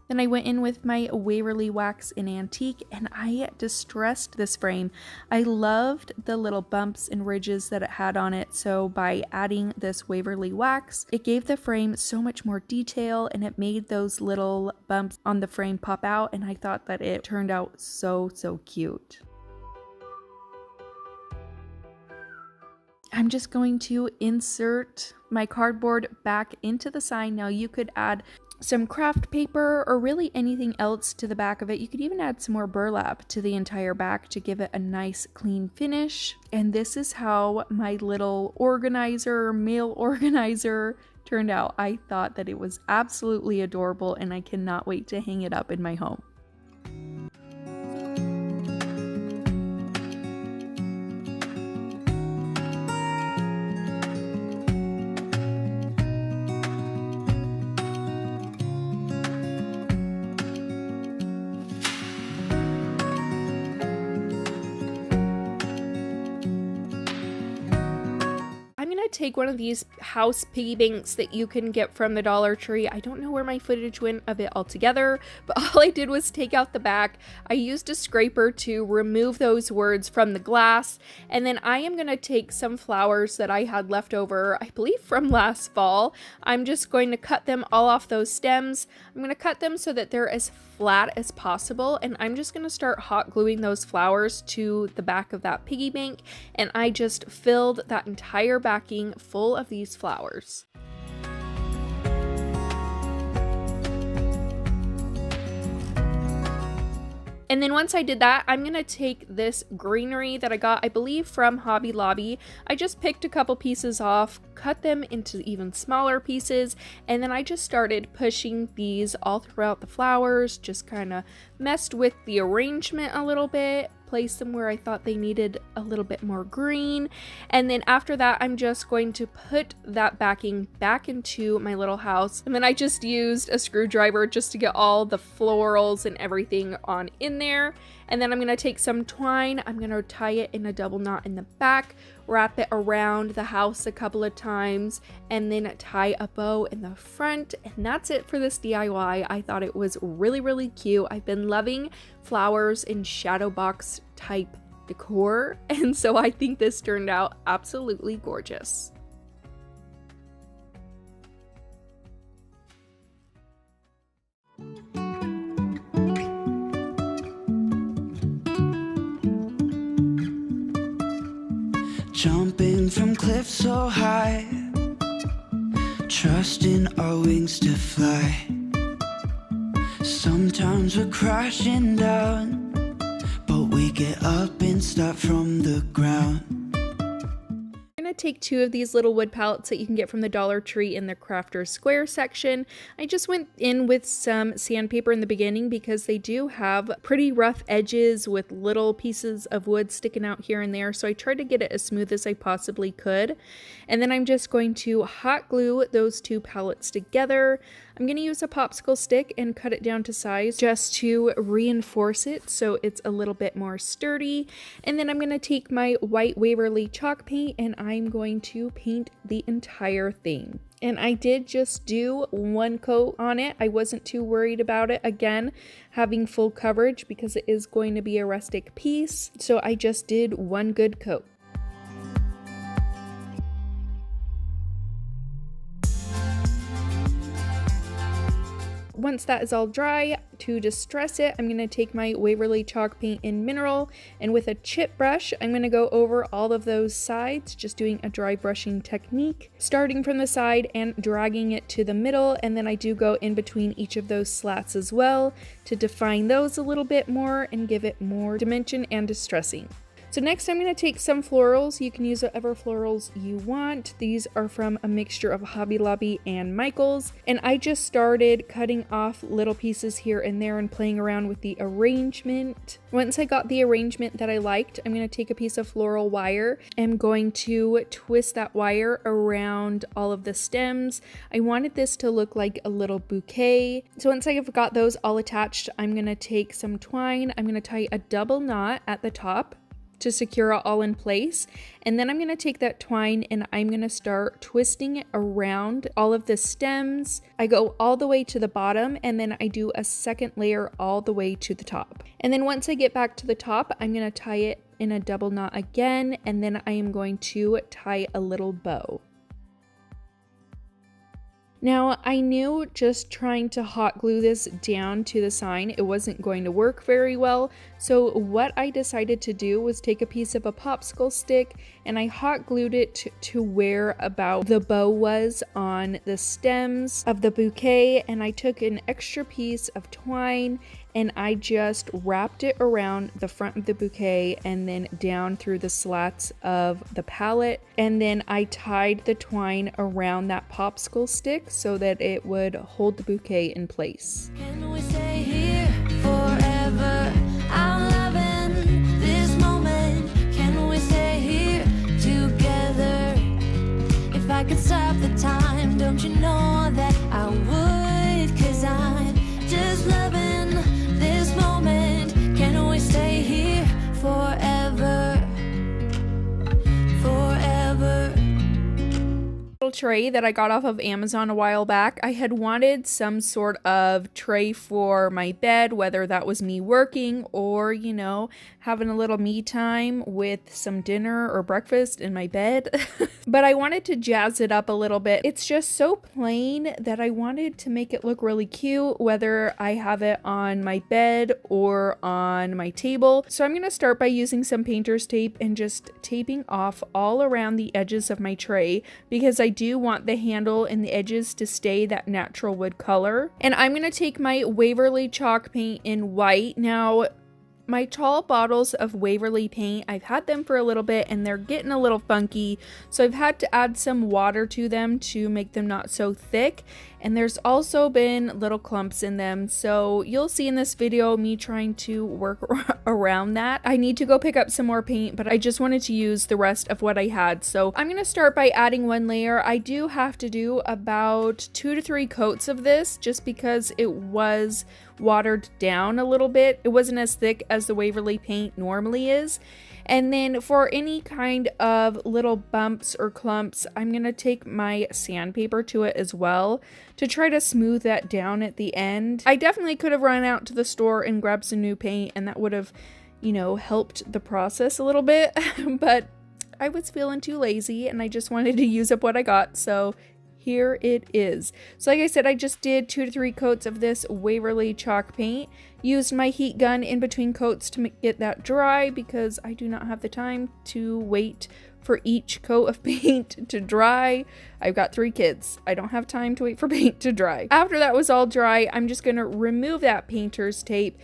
Then I went in with my Waverly wax in antique and I distressed this frame. I loved the little bumps and ridges that it had on it, so by adding this Waverly wax, it gave the frame so much more detail and it made those little bumps on the frame pop out, and I thought that it turned out so cute. I'm just going to insert my cardboard back into the sign. Now you could add some craft paper or really anything else to the back of it. You could even add some more burlap to the entire back to give it a nice clean finish. And this is how my little mail organizer turned out. I thought that it was absolutely adorable and I cannot wait to hang it up in my home. Take one of these house piggy banks that you can get from the Dollar Tree. I don't know where my footage went of it altogether, but all I did was take out the back. I used a scraper to remove those words from the glass, and then I am going to take some flowers that I had left over, I believe from last fall. I'm just going to cut them all off those stems. I'm going to cut them so that they're as flat as possible, and I'm just going to start hot gluing those flowers to the back of that piggy bank, and I just filled that entire backing full of these flowers. And then once I did that, I'm going to take this greenery that I got, I believe from Hobby Lobby. I just picked a couple pieces off, cut them into even smaller pieces, and then I just started pushing these all throughout the flowers, just kind of messed with the arrangement a little bit, place them where I thought they needed a little bit more green. And then after that, I'm just going to put that backing back into my little house. And then I just used a screwdriver just to get all the florals and everything on in there. And then I'm going to take some twine, I'm going to tie it in a double knot in the back, wrap it around the house a couple of times, and then tie a bow in the front. And that's it for this DIY. I thought it was really, really cute. I've been loving flowers in Shadowbox type decor, and so I think this turned out absolutely gorgeous. Jumping from cliffs so high, trusting our wings to fly. Sometimes we're crashing down, but we get up and start from the ground. I'm going to take 2 of these little wood pallets that you can get from the Dollar Tree in the Crafter's Square section. I just went in with some sandpaper in the beginning because they do have pretty rough edges with little pieces of wood sticking out here and there, so I tried to get it as smooth as I possibly could. And then I'm just going to hot glue those 2 pallets together. I'm going to use a popsicle stick and cut it down to size just to reinforce it so it's a little bit more sturdy. And then I'm going to take my white Waverly chalk paint and I'm going to paint the entire thing. And I did just do 1 coat on it. I wasn't too worried about it, again, having full coverage because it is going to be a rustic piece. So I just did 1 good coat. Once that is all dry, to distress it, I'm going to take my Waverly chalk paint in mineral, and with a chip brush, I'm going to go over all of those sides, just doing a dry brushing technique, starting from the side and dragging it to the middle, and then I do go in between each of those slats as well to define those a little bit more and give it more dimension and distressing. So next I'm going to take some florals. You can use whatever florals you want. These are from a mixture of Hobby Lobby and Michaels. And I just started cutting off little pieces here and there and playing around with the arrangement. Once I got the arrangement that I liked, I'm going to take a piece of floral wire. I'm going to twist that wire around all of the stems. I wanted this to look like a little bouquet. So once I've got those all attached, I'm going to take some twine. I'm going to tie a double knot at the top to secure it all in place, and then I'm going to take that twine and I'm going to start twisting it around all of the stems. I go all the way to the bottom and then I do a second layer all the way to the top. And then once I get back to the top, I'm going to tie it in a double knot again, and then I am going to tie a little bow. Now, I knew just trying to hot glue this down to the sign, it wasn't going to work very well. So what I decided to do was take a piece of a popsicle stick and I hot glued it to where about the bow was on the stems of the bouquet. And I took an extra piece of twine and I just wrapped it around the front of the bouquet and then down through the slats of the pallet. And then I tied the twine around that popsicle stick so that it would hold the bouquet in place. Can we stay here forever? I'm loving this moment. Can we stay here together? If I could stop the time, don't you know that I would? 'Cause I'm just loving this moment. Can we stay here forever? Forever. Little tray that I got off of Amazon a while back. I had wanted some sort of tray for my bed, whether that was me working or, you know, having a little me time with some dinner or breakfast in my bed. But I wanted to jazz it up a little bit. It's just so plain that I wanted to make it look really cute, whether I have it on my bed or on my table. So I'm going to start by using some painter's tape and just taping off all around the edges of my tray, because I do want the handle and the edges to stay that natural wood color. And I'm going to take my Waverly chalk paint in white. Now, My tall bottles of Waverly paint, I've had them for a little bit and they're getting a little funky, so I've had to add some water to them to make them not so thick. And there's also been little clumps in them, so you'll see in this video me trying to work around that. I need to go pick up some more paint, but I just wanted to use the rest of what I had. So I'm going to start by adding one layer. I do have to do about 2 to 3 coats of this just because it was watered down a little bit. It wasn't as thick as the Waverly paint normally is. And then for any kind of little bumps or clumps, I'm going to take my sandpaper to it as well to try to smooth that down at the end. I definitely could have run out to the store and grabbed some new paint, and that would have, you know, helped the process a little bit, but I was feeling too lazy and I just wanted to use up what I got, so here it is. So like I said, I just did 2 to 3 coats of this Waverly chalk paint. Used my heat gun in between coats to get that dry because I do not have the time to wait for each coat of paint to dry. I've got 3 kids. I don't have time to wait for paint to dry. After that was all dry, I'm just going to remove that painter's tape.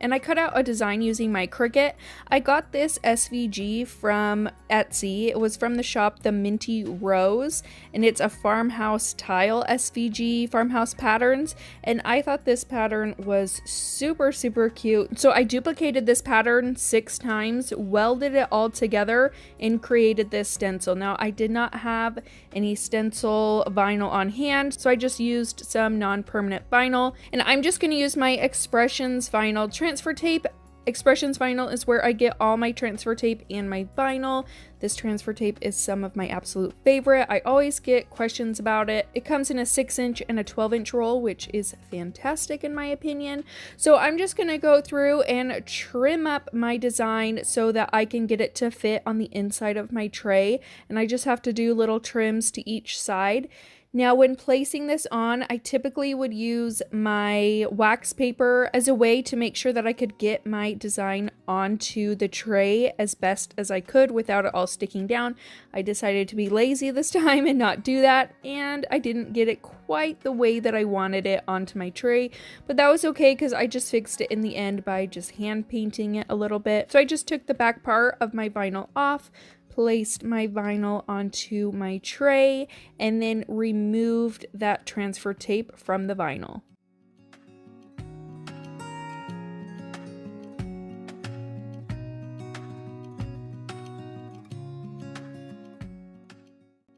And I cut out a design using my Cricut. I got this SVG from Etsy. It was from the shop The Minty Rose, and it's a farmhouse tile SVG, farmhouse patterns, and I thought this pattern was super cute. So I duplicated this pattern 6 times, welded it all together, and created this stencil. Now I did not have any stencil vinyl on hand, so I just used some non-permanent vinyl, and I'm just going to use my Expressions vinyl transfer tape. Expressions vinyl is where I get all my transfer tape and my vinyl. This transfer tape is some of my absolute favorite. I always get questions about it. It comes in a 6-inch and a 12-inch roll, which is fantastic in my opinion. So I'm just gonna go through and trim up my design so that I can get it to fit on the inside of my tray. And I just have to do little trims to each side. Now, when placing this on, I typically would use my wax paper as a way to make sure that I could get my design onto the tray as best as I could without it all sticking down. I decided to be lazy this time and not do that, and I didn't get it quite the way that I wanted it onto my tray, but that was okay because I just fixed it in the end by just hand painting it a little bit. So I just took the back part of my vinyl off, placed my vinyl onto my tray, and then removed that transfer tape from the vinyl.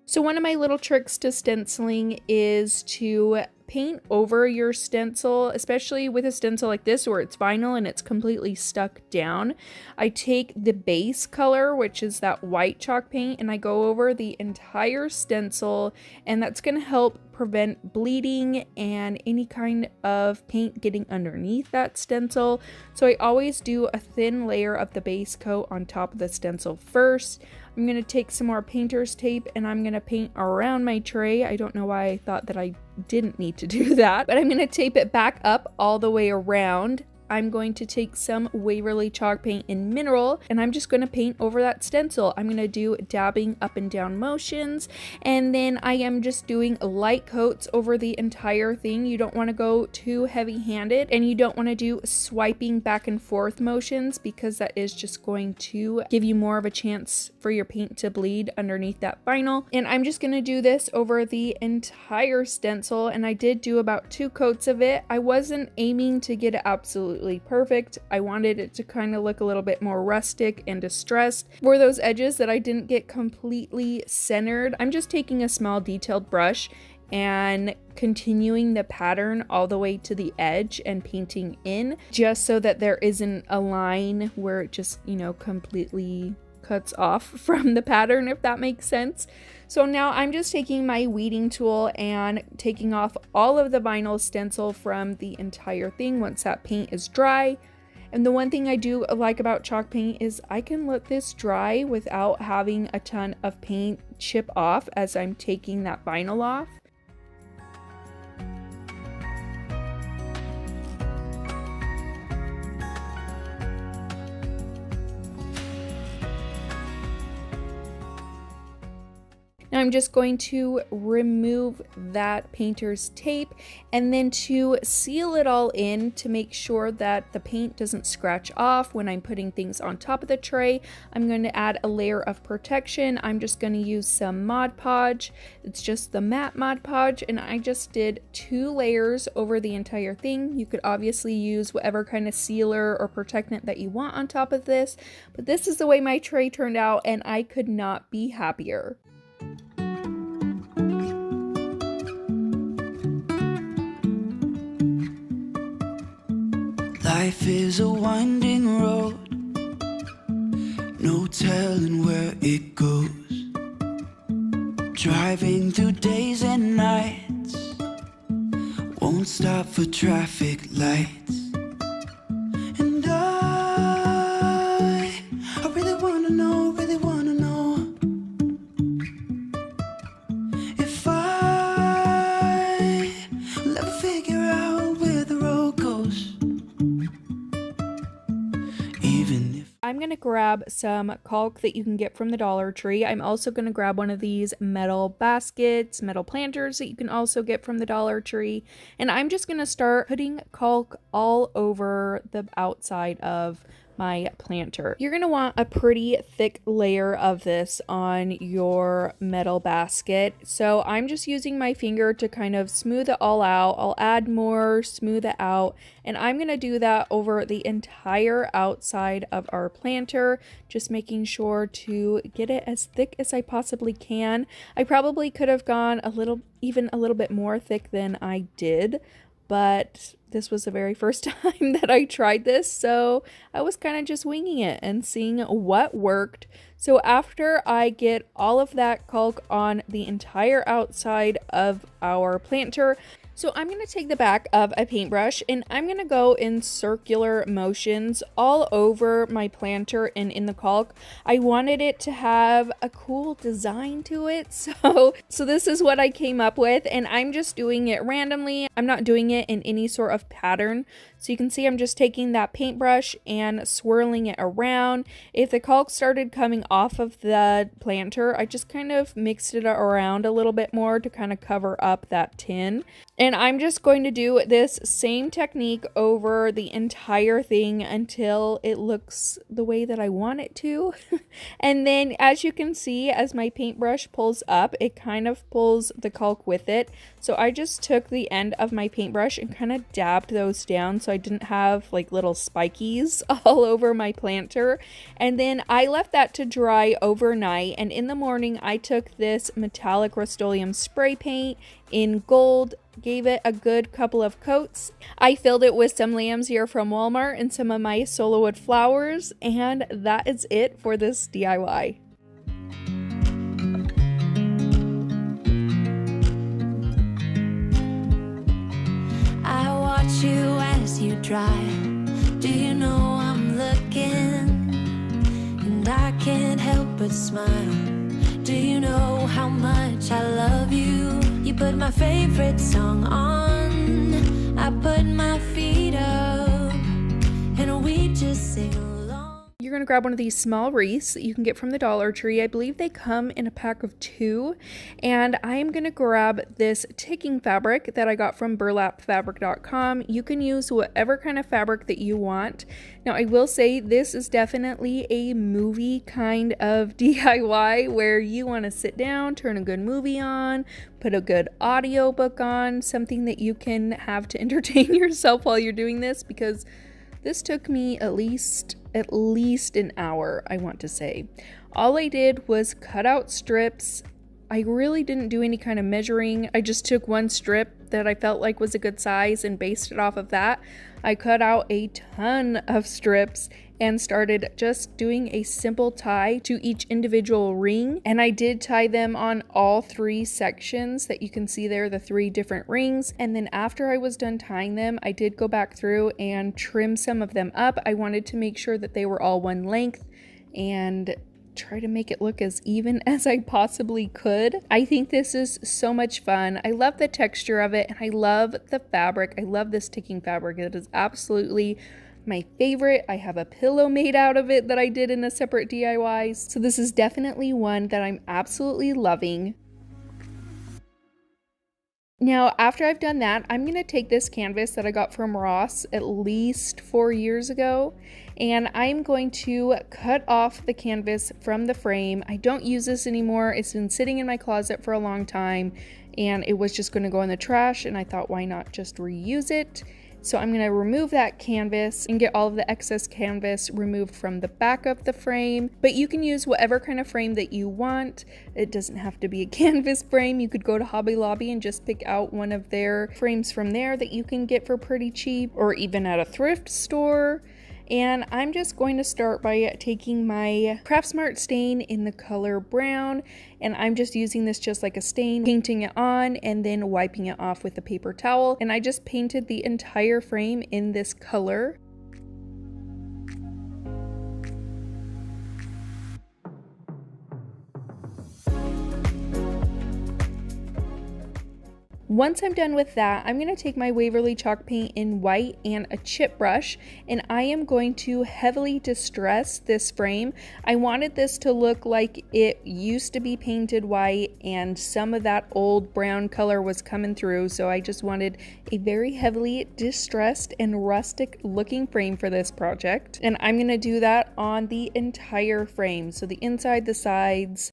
So one of my little tricks to stenciling is to paint over your stencil, especially with a stencil like this where it's vinyl and it's completely stuck down. I take the base color, which is that white chalk paint, and I go over the entire stencil, and that's going to help prevent bleeding and any kind of paint getting underneath that stencil. So I always do a thin layer of the base coat on top of the stencil first. I'm going to take some more painter's tape and I'm going to paint around my tray. I don't know why I thought that I didn't need to do that, but I'm going to tape it back up all the way around. I'm going to take some Waverly chalk paint in mineral, and I'm just going to paint over that stencil. I'm going to do dabbing up and down motions, and then I am just doing light coats over the entire thing. You don't want to go too heavy-handed, and you don't want to do swiping back and forth motions because that is just going to give you more of a chance for your paint to bleed underneath that vinyl. And I'm just going to do this over the entire stencil, and I did do about 2 coats of it. I wasn't aiming to get it absolutely perfect. I wanted it to kind of look a little bit more rustic and distressed. For those edges that I didn't get completely centered, I'm just taking a small detailed brush and continuing the pattern all the way to the edge and painting in, just so that there isn't a line where it just, you know, completely cuts off from the pattern, if that makes sense. So now I'm just taking my weeding tool and taking off all of the vinyl stencil from the entire thing once that paint is dry. And the one thing I do like about chalk paint is I can let this dry without having a ton of paint chip off as I'm taking that vinyl off. Now I'm just going to remove that painter's tape, and then to seal it all in to make sure that the paint doesn't scratch off when I'm putting things on top of the tray, I'm going to add a layer of protection. I'm just going to use some Mod Podge. It's just the matte Mod Podge, and I just did 2 layers over the entire thing. You could obviously use whatever kind of sealer or protectant that you want on top of this, but this is the way my tray turned out, and I could not be happier. Life is a winding road, no telling where it goes. Driving through days and nights, won't stop for traffic lights. And I really wanna know if I will ever figure out where the road goes. Even if I'm going to grab some caulk that you can get from the Dollar Tree. I'm also going to grab one of these metal baskets, metal planters that you can also get from the Dollar Tree. And I'm just going to start putting caulk all over the outside of my planter. You're going to want a pretty thick layer of this on your metal basket. So I'm just using my finger to kind of smooth it all out. I'll add more, smooth it out, and I'm going to do that over the entire outside of our planter, just making sure to get it as thick as I possibly can. I probably could have gone even a little bit more thick than I did, but this was the very first time that I tried this, so I was kind of just winging it and seeing what worked. So after I get all of that caulk on the entire outside of our planter, so I'm going to take the back of a paintbrush and I'm going to go in circular motions all over my planter and in the caulk. I wanted it to have a cool design to it, so this is what I came up with, and I'm just doing it randomly. I'm not doing it in any sort of pattern. So you can see I'm just taking that paintbrush and swirling it around. If the caulk started coming off of the planter, I just kind of mixed it around a little bit more to kind of cover up that tin. And I'm just going to do this same technique over the entire thing until it looks the way that I want it to. And then as you can see, as my paintbrush pulls up, it kind of pulls the caulk with it. So I just took the end of my paintbrush and kind of dabbed those down so I didn't have like little spikies all over my planter. And then I left that to dry overnight, and in the morning I took this metallic Rust-Oleum spray paint in gold, gave it a good couple of coats. I filled it with some lamb's ear from Walmart and some of my solowood flowers, and that is it for this DIY. I watch you as you drive. Do you know I'm looking? And I can't help but smile. Do you know how much I love you? You put my favorite song on. I put my feet up, and we just sing along. You're going to grab one of these small wreaths that you can get from the Dollar Tree. I believe they come in a pack of 2. And I am going to grab this ticking fabric that I got from burlapfabric.com. You can use whatever kind of fabric that you want. Now, I will say this is definitely a movie kind of DIY where you want to sit down, turn a good movie on, put a good audiobook on, something that you can have to entertain yourself while you're doing this, because this took me at least an hour, I want to say. All I did was cut out strips. I really didn't do any kind of measuring. I just took one strip that I felt like was a good size and based it off of that. I cut out a ton of strips and started just doing a simple tie to each individual ring. And I did tie them on all 3 sections that you can see there, the 3 different rings. And then after I was done tying them, I did go back through and trim some of them up. I wanted to make sure that they were all one length and try to make it look as even as I possibly could. I think this is so much fun. I love the texture of it, and I love the fabric. I love this ticking fabric. It is absolutely my favorite. I have a pillow made out of it that I did in a separate DIY. So this is definitely one that I'm absolutely loving. Now, after I've done that, I'm going to take this canvas that I got from Ross at least 4 years ago, and I'm going to cut off the canvas from the frame. I don't use this anymore. It's been sitting in my closet for a long time, and it was just going to go in the trash, and I thought, why not just reuse it? So I'm going to remove that canvas and get all of the excess canvas removed from the back of the frame. But you can use whatever kind of frame that you want. It doesn't have to be a canvas frame. You could go to Hobby Lobby and just pick out one of their frames from there that you can get for pretty cheap, or even at a thrift store. And I'm just going to start by taking my Craftsmart stain in the color brown, and I'm just using this just like a stain, painting it on and then wiping it off with a paper towel. And I just painted the entire frame in this color. Once I'm done with that, I'm going to take my Waverly chalk paint in white and a chip brush, and I am going to heavily distress this frame. I wanted this to look like it used to be painted white and some of that old brown color was coming through, so I just wanted a very heavily distressed and rustic looking frame for this project. And I'm going to do that on the entire frame, so the inside, the sides.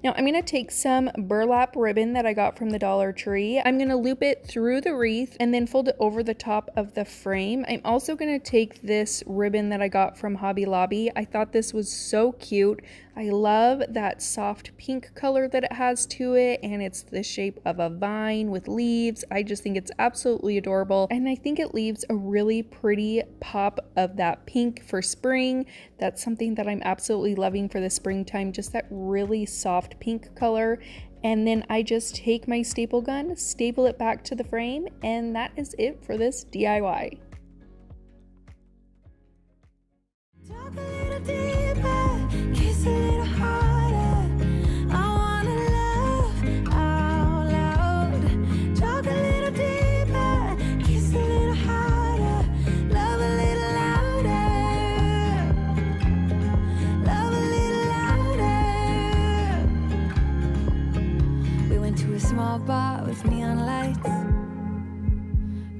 Now I'm going to take some burlap ribbon that I got from the Dollar Tree. I'm going to loop it through the wreath and then fold it over the top of the frame. I'm also going to take this ribbon that I got from Hobby Lobby. I thought this was so cute. I love that soft pink color that it has to it, and it's the shape of a vine with leaves. I just think it's absolutely adorable, and I think it leaves a really pretty pop of that pink for spring. That's something that I'm absolutely loving for the springtime, just that really soft pink color. And then I just take my staple gun, staple it back to the frame, and that is it for this DIY. Talk a little deeper, kiss a little harder. I wanna love out loud. Talk a little deeper, kiss a little harder. Love a little louder. Love a little louder. We went to a small bar with neon lights.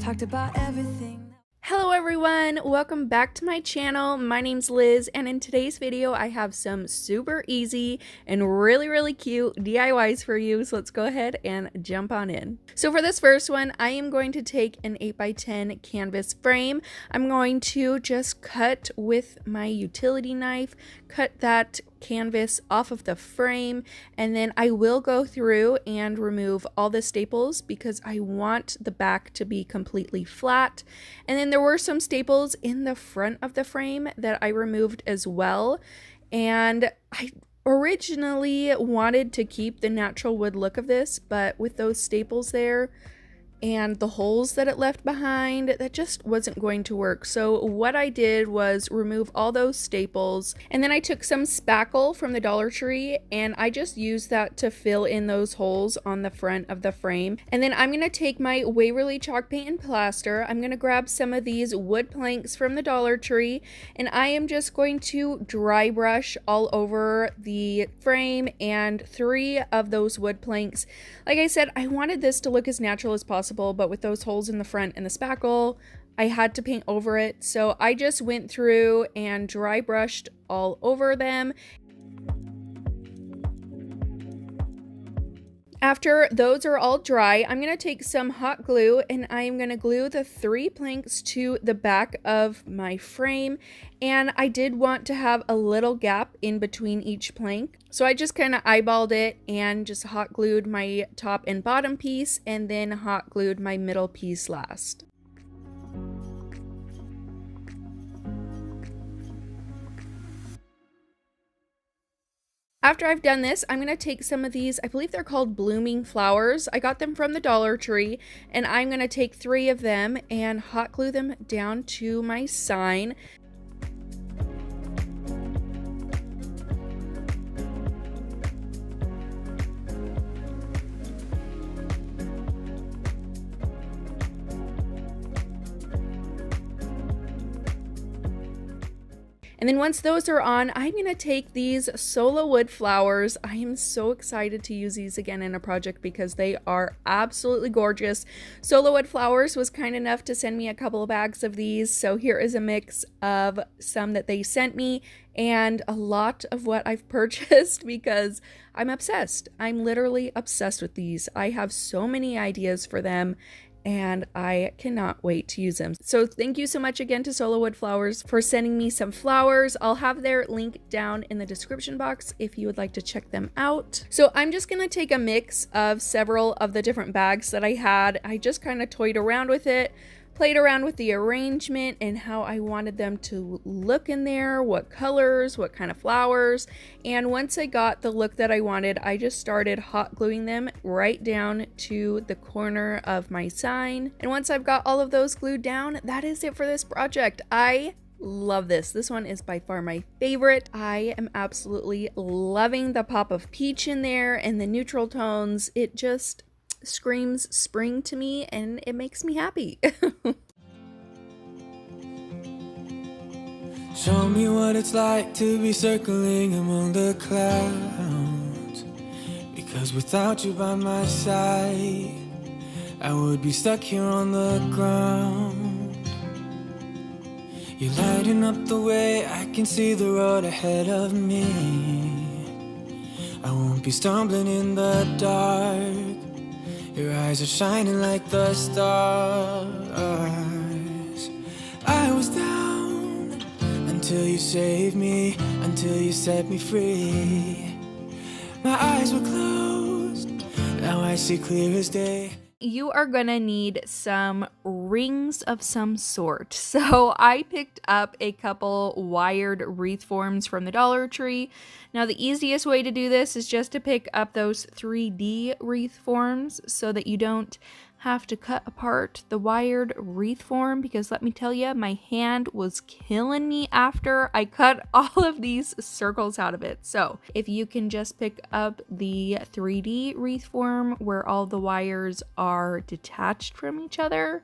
Talked about everything. Hello everyone, welcome back to my channel. My name's Liz, and in today's video I have some super easy and really cute DIYs for you, so let's go ahead and jump on in. So for this first one, I am going to take an 8x10 canvas frame. I'm going to just cut with my utility knife, cut that canvas off of the frame, and then I will go through and remove all the staples because I want the back to be completely flat. And then there were some staples in the front of the frame that I removed as well, and I originally wanted to keep the natural wood look of this, but with those staples there and the holes that it left behind, that just wasn't going to work. So what I did was remove all those staples, and then I took some spackle from the Dollar Tree and I just used that to fill in those holes on the front of the frame. And then I'm going to take my Waverly chalk paint and plaster. I'm going to grab some of these wood planks from the Dollar Tree, and I am just going to dry brush all over the frame and 3 of those wood planks. Like I said, I wanted this to look as natural as possible, but with those holes in the front and the spackle, I had to paint over it. So I just went through and dry brushed all over them. After those are all dry, I'm going to take some hot glue and I am going to glue the 3 planks to the back of my frame. And I did want to have a little gap in between each plank, so I just kind of eyeballed it and just hot glued my top and bottom piece, and then hot glued my middle piece last. After I've done this, I'm going to take some of these, I believe they're called blooming flowers. I got them from the Dollar Tree, and I'm going to take 3 of them and hot glue them down to my sign. And then once those are on, I'm going to take these solo wood flowers. I am so excited to use these again in a project because they are absolutely gorgeous. Solo Wood Flowers was kind enough to send me a couple of bags of these. So here is a mix of some that they sent me and a lot of what I've purchased because I'm obsessed. I'm literally obsessed with these. I have so many ideas for them and I cannot wait to use them. So thank you so much again to Solo Wood Flowers for sending me some flowers. I'll have their link down in the description box if you would like to check them out. So I'm just gonna take a mix of several of the different bags that I had. I just kind of toyed around with it, played around with the arrangement and how I wanted them to look in there, what colors, what kind of flowers. And once I got the look that I wanted, I just started hot gluing them right down to the corner of my sign. And once I've got all of those glued down, that is it for this project. I love this. This one is by far my favorite. I am absolutely loving the pop of peach in there and the neutral tones. It just screams spring to me and it makes me happy. Show me what it's like to be circling among the clouds, because without you by my side I would be stuck here on the ground. You're lighting up the way, I can see the road ahead of me. I won't be stumbling in the dark. Your eyes are shining like the stars. I was down until you saved me, until you set me free. My eyes were closed, now I see clear as day. You are gonna need some rings of some sort. So I picked up a couple wired wreath forms from the Dollar Tree. Now the easiest way to do this is just to pick up those 3D wreath forms so that you don't have to cut apart the wired wreath form, because let me tell you, my hand was killing me after I cut all of these circles out of it. So if you can just pick up the 3D wreath form where all the wires are detached from each other,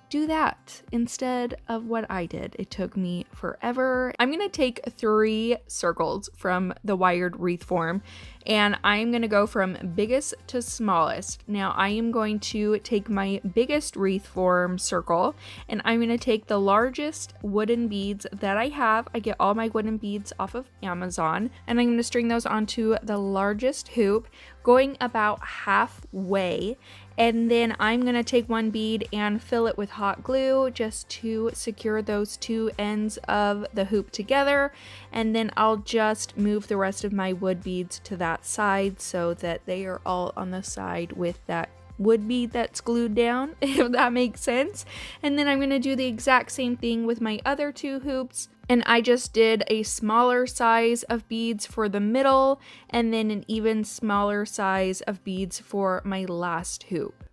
do that instead of what I did. It took me forever. I'm gonna take 3 circles from the wired wreath form and I'm gonna go from biggest to smallest. Now I am going to take my biggest wreath form circle and I'm gonna take the largest wooden beads that I have. I get all my wooden beads off of Amazon and I'm gonna string those onto the largest hoop, going about halfway. And then I'm gonna take one bead and fill it with hot glue just to secure those 2 ends of the hoop together. And then I'll just move the rest of my wood beads to that side so that they are all on the side with that wood bead that's glued down, if that makes sense. And then I'm gonna do the exact same thing with my other 2 hoops. And I just did a smaller size of beads for the middle and then an even smaller size of beads for my last hoop.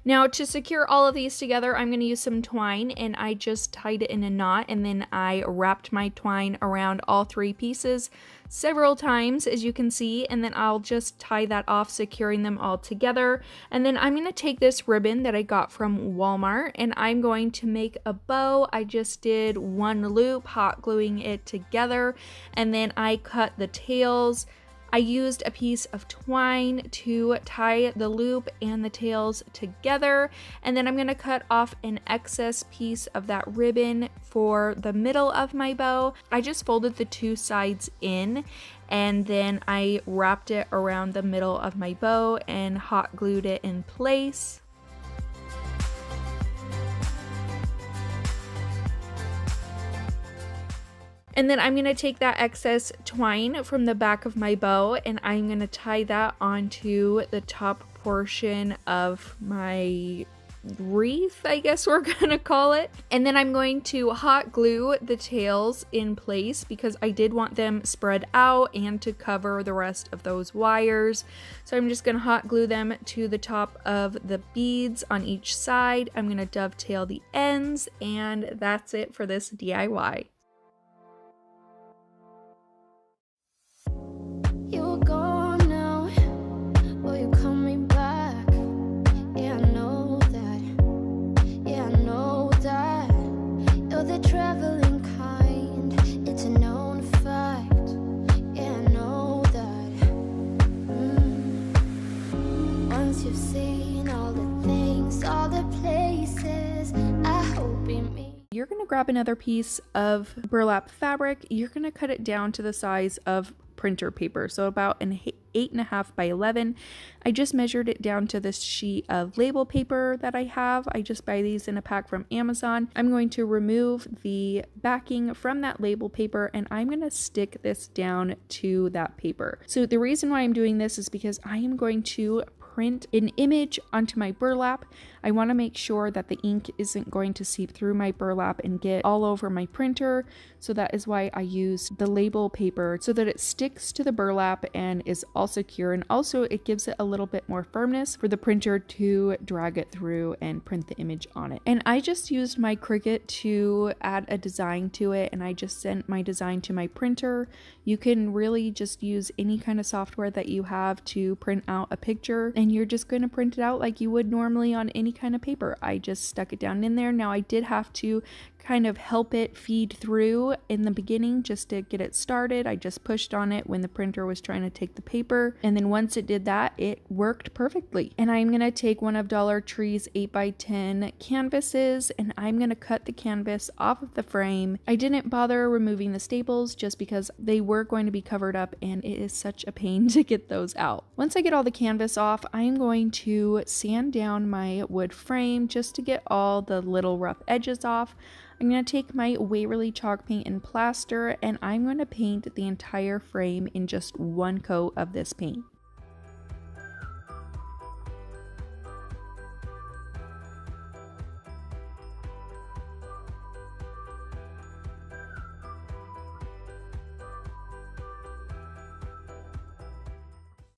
Now to secure all of these together, I'm going to use some twine and I just tied it in a knot and then I wrapped my twine around all 3 pieces several times, as you can see, and then I'll just tie that off, securing them all together. And then I'm going to take this ribbon that I got from Walmart and I'm going to make a bow. I just did 1 loop, hot gluing it together, and then I cut the tails. I used a piece of twine to tie the loop and the tails together, and then I'm going to cut off an excess piece of that ribbon for the middle of my bow. I just folded the 2 sides in and then I wrapped it around the middle of my bow and hot glued it in place. And then I'm going to take that excess twine from the back of my bow and I'm going to tie that onto the top portion of my wreath, I guess we're going to call it. And then I'm going to hot glue the tails in place because I did want them spread out and to cover the rest of those wires. So I'm just going to hot glue them to the top of the beads on each side. I'm going to dovetail the ends, and that's it for this DIY. You're gone now. Will you call me back? to grab another piece of burlap fabric. You're going to cut it down to the size of printer paper, so about an 8.5 by 11. I just measured it down to this sheet of label paper that I have. I just buy these in a pack from Amazon. I'm going to remove the backing from that label paper and I'm going to stick this down to that paper. So the reason why I'm doing this is because I am going to print an image onto my burlap. I want to make sure that the ink isn't going to seep through my burlap and get all over my printer. So that is why I use the label paper, so that it sticks to the burlap and is all secure. And also it gives it a little bit more firmness for the printer to drag it through and print the image on it. And I just used my Cricut to add a design to it, and I just sent my design to my printer. You can really just use any kind of software that you have to print out a picture, and you're just going to print it out like you would normally on any kind of paper. I just stuck it down in there. Now I did have to kind of help it feed through in the beginning just to get it started. I just pushed on it when the printer was trying to take the paper, and then once it did that, it worked perfectly. And I'm going to take one of Dollar Tree's 8x10 canvases, and I'm going to cut the canvas off of the frame. I didn't bother removing the staples just because they were going to be covered up and it is such a pain to get those out. Once I get all the canvas off, I'm going to sand down my wood frame just to get all the little rough edges off. I'm going to take my Waverly chalk paint and plaster, and I'm going to paint the entire frame in just one coat of this paint.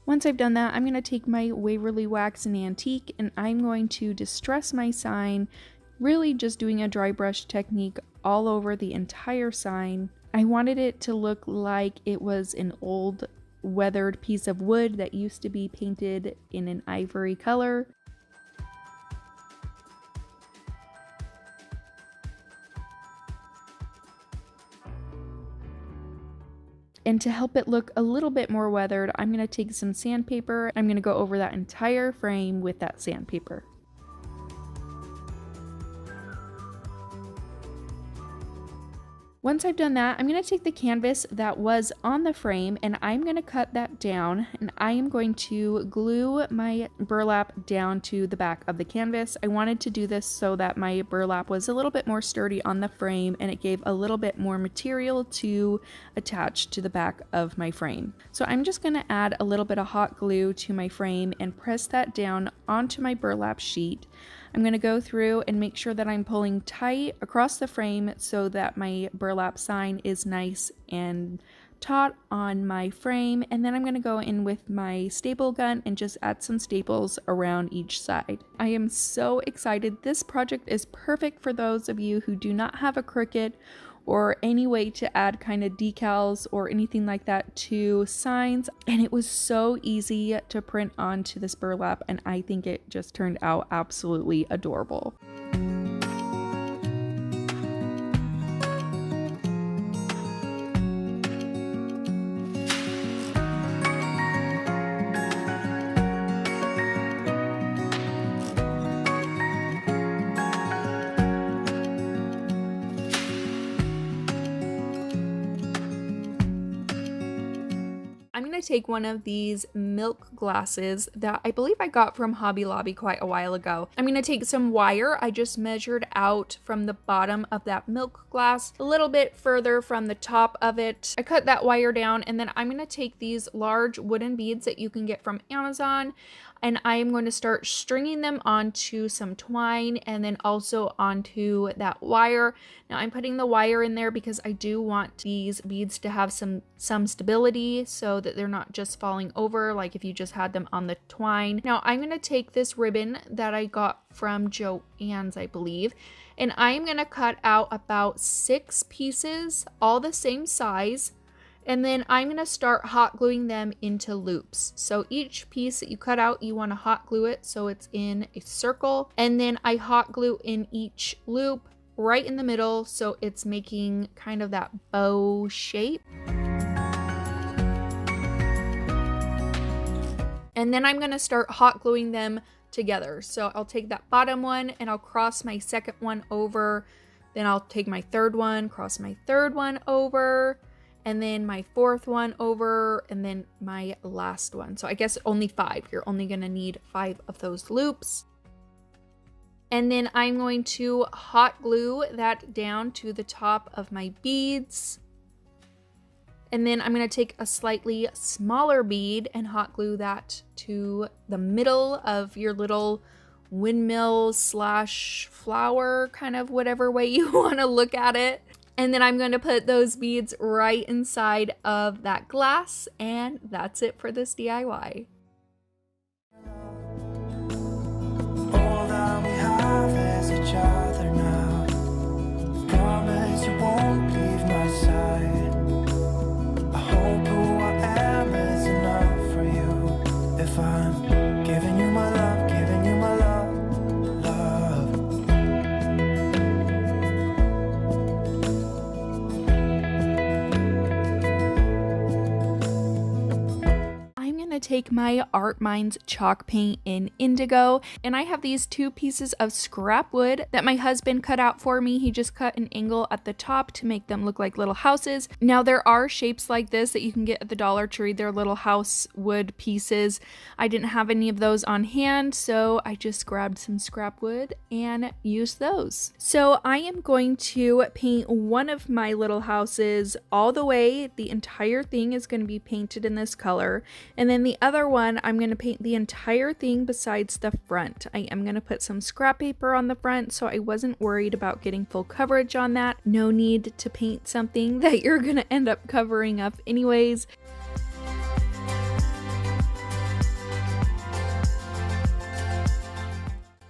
Once I've done that, I'm going to take my Waverly Wax and Antique, and I'm going to distress my sign, really just doing a dry brush technique all over the entire sign. I wanted it to look like it was an old weathered piece of wood that used to be painted in an ivory color. And to help it look a little bit more weathered, I'm going to take some sandpaper. I'm going to go over that entire frame with that sandpaper. Once I've done that, I'm going to take the canvas that was on the frame and I'm going to cut that down, and I am going to glue my burlap down to the back of the canvas. I wanted to do this so that my burlap was a little bit more sturdy on the frame and it gave a little bit more material to attach to the back of my frame. So I'm just going to add a little bit of hot glue to my frame and press that down onto my burlap sheet. I'm going to go through and make sure that I'm pulling tight across the frame so that my burlap sign is nice and taut on my frame, and then I'm going to go in with my staple gun and just add some staples around each side. I am so excited. This project is perfect for those of you who do not have a Cricut or any way to add kind of decals or anything like that to signs, and it was so easy to print onto this burlap, and I think it just turned out absolutely adorable. I'm going to take one of these milk glasses that I believe I got from Hobby Lobby quite a while ago. I'm going to take some wire. I just measured out from the bottom of that milk glass a little bit further from the top of it. I cut that wire down, and then I'm going to take these large wooden beads that you can get from Amazon, and I am going to start stringing them onto some twine and then also onto that wire. Now I'm putting the wire in there because I do want these beads to have some stability so that they're not just falling over like if you just had them on the twine. Now I'm going to take this ribbon that I got from Joann's, I believe, and I'm going to cut out about 6 pieces, all the same size. And then I'm going to start hot gluing them into loops. So each piece that you cut out, you want to hot glue it so it's in a circle. And then I hot glue in each loop right in the middle so it's making kind of that bow shape. And then I'm going to start hot gluing them together. So I'll take that bottom one and I'll cross my second one over. Then I'll take my third one, cross my third one over, and then my fourth one over, and then my last one. So I guess only 5. You're only going to need 5 of those loops. And then I'm going to hot glue that down to the top of my beads. And then I'm going to take a slightly smaller bead and hot glue that to the middle of your little windmill slash flower, kind of whatever way you want to look at it. And then I'm going to put those beads right inside of that glass, and that's it for this DIY. All that we have is each other now. Promise you won't leave my side. I hope who I am is enough for you. If I'm giving you my love, giving you my love. Take my Art Minds chalk paint in indigo, and I have these 2 pieces of scrap wood that my husband cut out for me. He just cut an angle at the top to make them look like little houses. Now there are shapes like this that you can get at the Dollar Tree. They're little house wood pieces. I didn't have any of those on hand, so I just grabbed some scrap wood and used those. So I am going to paint one of my little houses all the way. The entire thing is going to be painted in this color, and then the other one, I'm going to paint the entire thing besides the front. I am going to put some scrap paper on the front, so I wasn't worried about getting full coverage on that. No need to paint something that you're going to end up covering up anyways.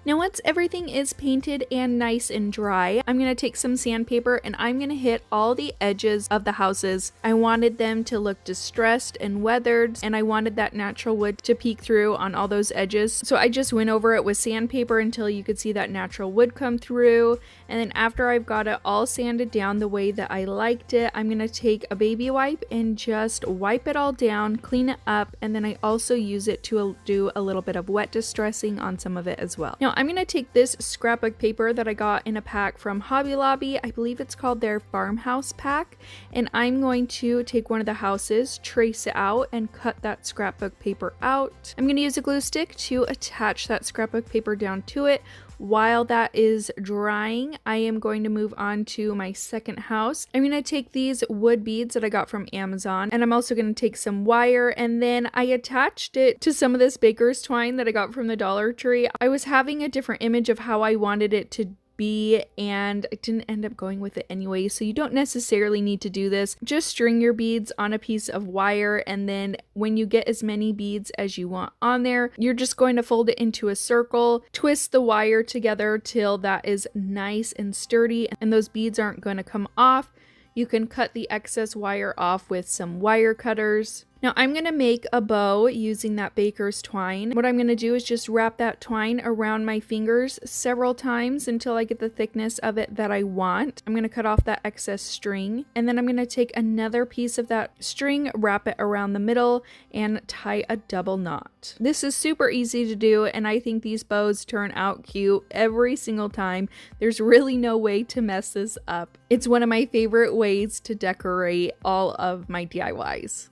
Now once everything is painted and nice and dry, I'm going to take some sandpaper and I'm going to hit all the edges of the houses. I wanted them to look distressed and weathered, and I wanted that natural wood to peek through on all those edges. So I just went over it with sandpaper until you could see that natural wood come through. And then after I've got it all sanded down the way that I liked it, I'm going to take a baby wipe and just wipe it all down, clean it up, and then I also use it to do a little bit of wet distressing on some of it as well. Now I'm going to take this scrapbook paper that I got in a pack from Hobby Lobby. I believe it's called their farmhouse pack, and I'm going to take one of the houses, trace it out, and cut that scrapbook paper out. I'm going to use a glue stick to attach that scrapbook paper down to it. While that is drying, I am going to move on to my second house. I'm going to take these wood beads that I got from Amazon, and I'm also going to take some wire, and then I attached it to some of this baker's twine that I got from the Dollar Tree. I was having a different image of how I wanted it to be, and I didn't end up going with it anyway, so you don't necessarily need to do this. Just string your beads on a piece of wire, and then when you get as many beads as you want on there, you're just going to fold it into a circle, twist the wire together till that is nice and sturdy, and those beads aren't going to come off. You can cut the excess wire off with some wire cutters. Now I'm going to make a bow using that baker's twine. What I'm going to do is just wrap that twine around my fingers several times until I get the thickness of it that I want. I'm going to cut off that excess string, and then I'm going to take another piece of that string, wrap it around the middle, and tie a double knot. This is super easy to do, and I think these bows turn out cute every single time. There's really no way to mess this up. It's one of my favorite ways to decorate all of my DIYs.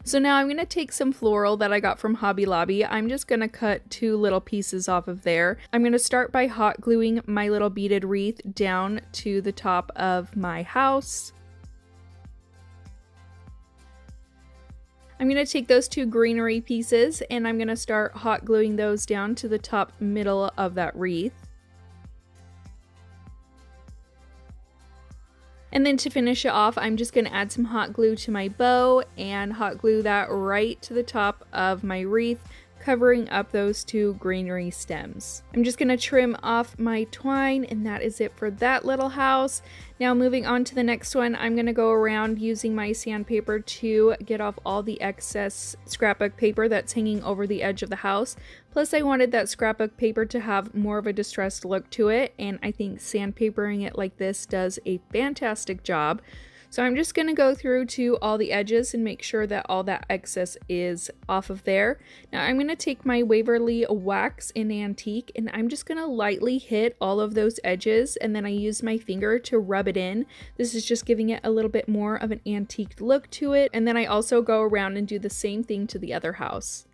So now I'm going to take some floral that I got from Hobby Lobby. I'm just going to cut 2 little pieces off of there. I'm going to start by hot gluing my little beaded wreath down to the top of my house. I'm going to take those 2 greenery pieces and I'm going to start hot gluing those down to the top middle of that wreath. And then to finish it off, I'm just going to add some hot glue to my bow and hot glue that right to the top of my wreath, covering up those 2 greenery stems. I'm just going to trim off my twine, and that is it for that little house. Now moving on to the next one, I'm going to go around using my sandpaper to get off all the excess scrapbook paper that's hanging over the edge of the house. Plus I wanted that scrapbook paper to have more of a distressed look to it, and I think sandpapering it like this does a fantastic job. So I'm just going to go through to all the edges and make sure that all that excess is off of there. Now I'm going to take my Waverly wax in antique and I'm just going to lightly hit all of those edges, and then I use my finger to rub it in. This is just giving it a little bit more of an antique look to it. And then I also go around and do the same thing to the other house.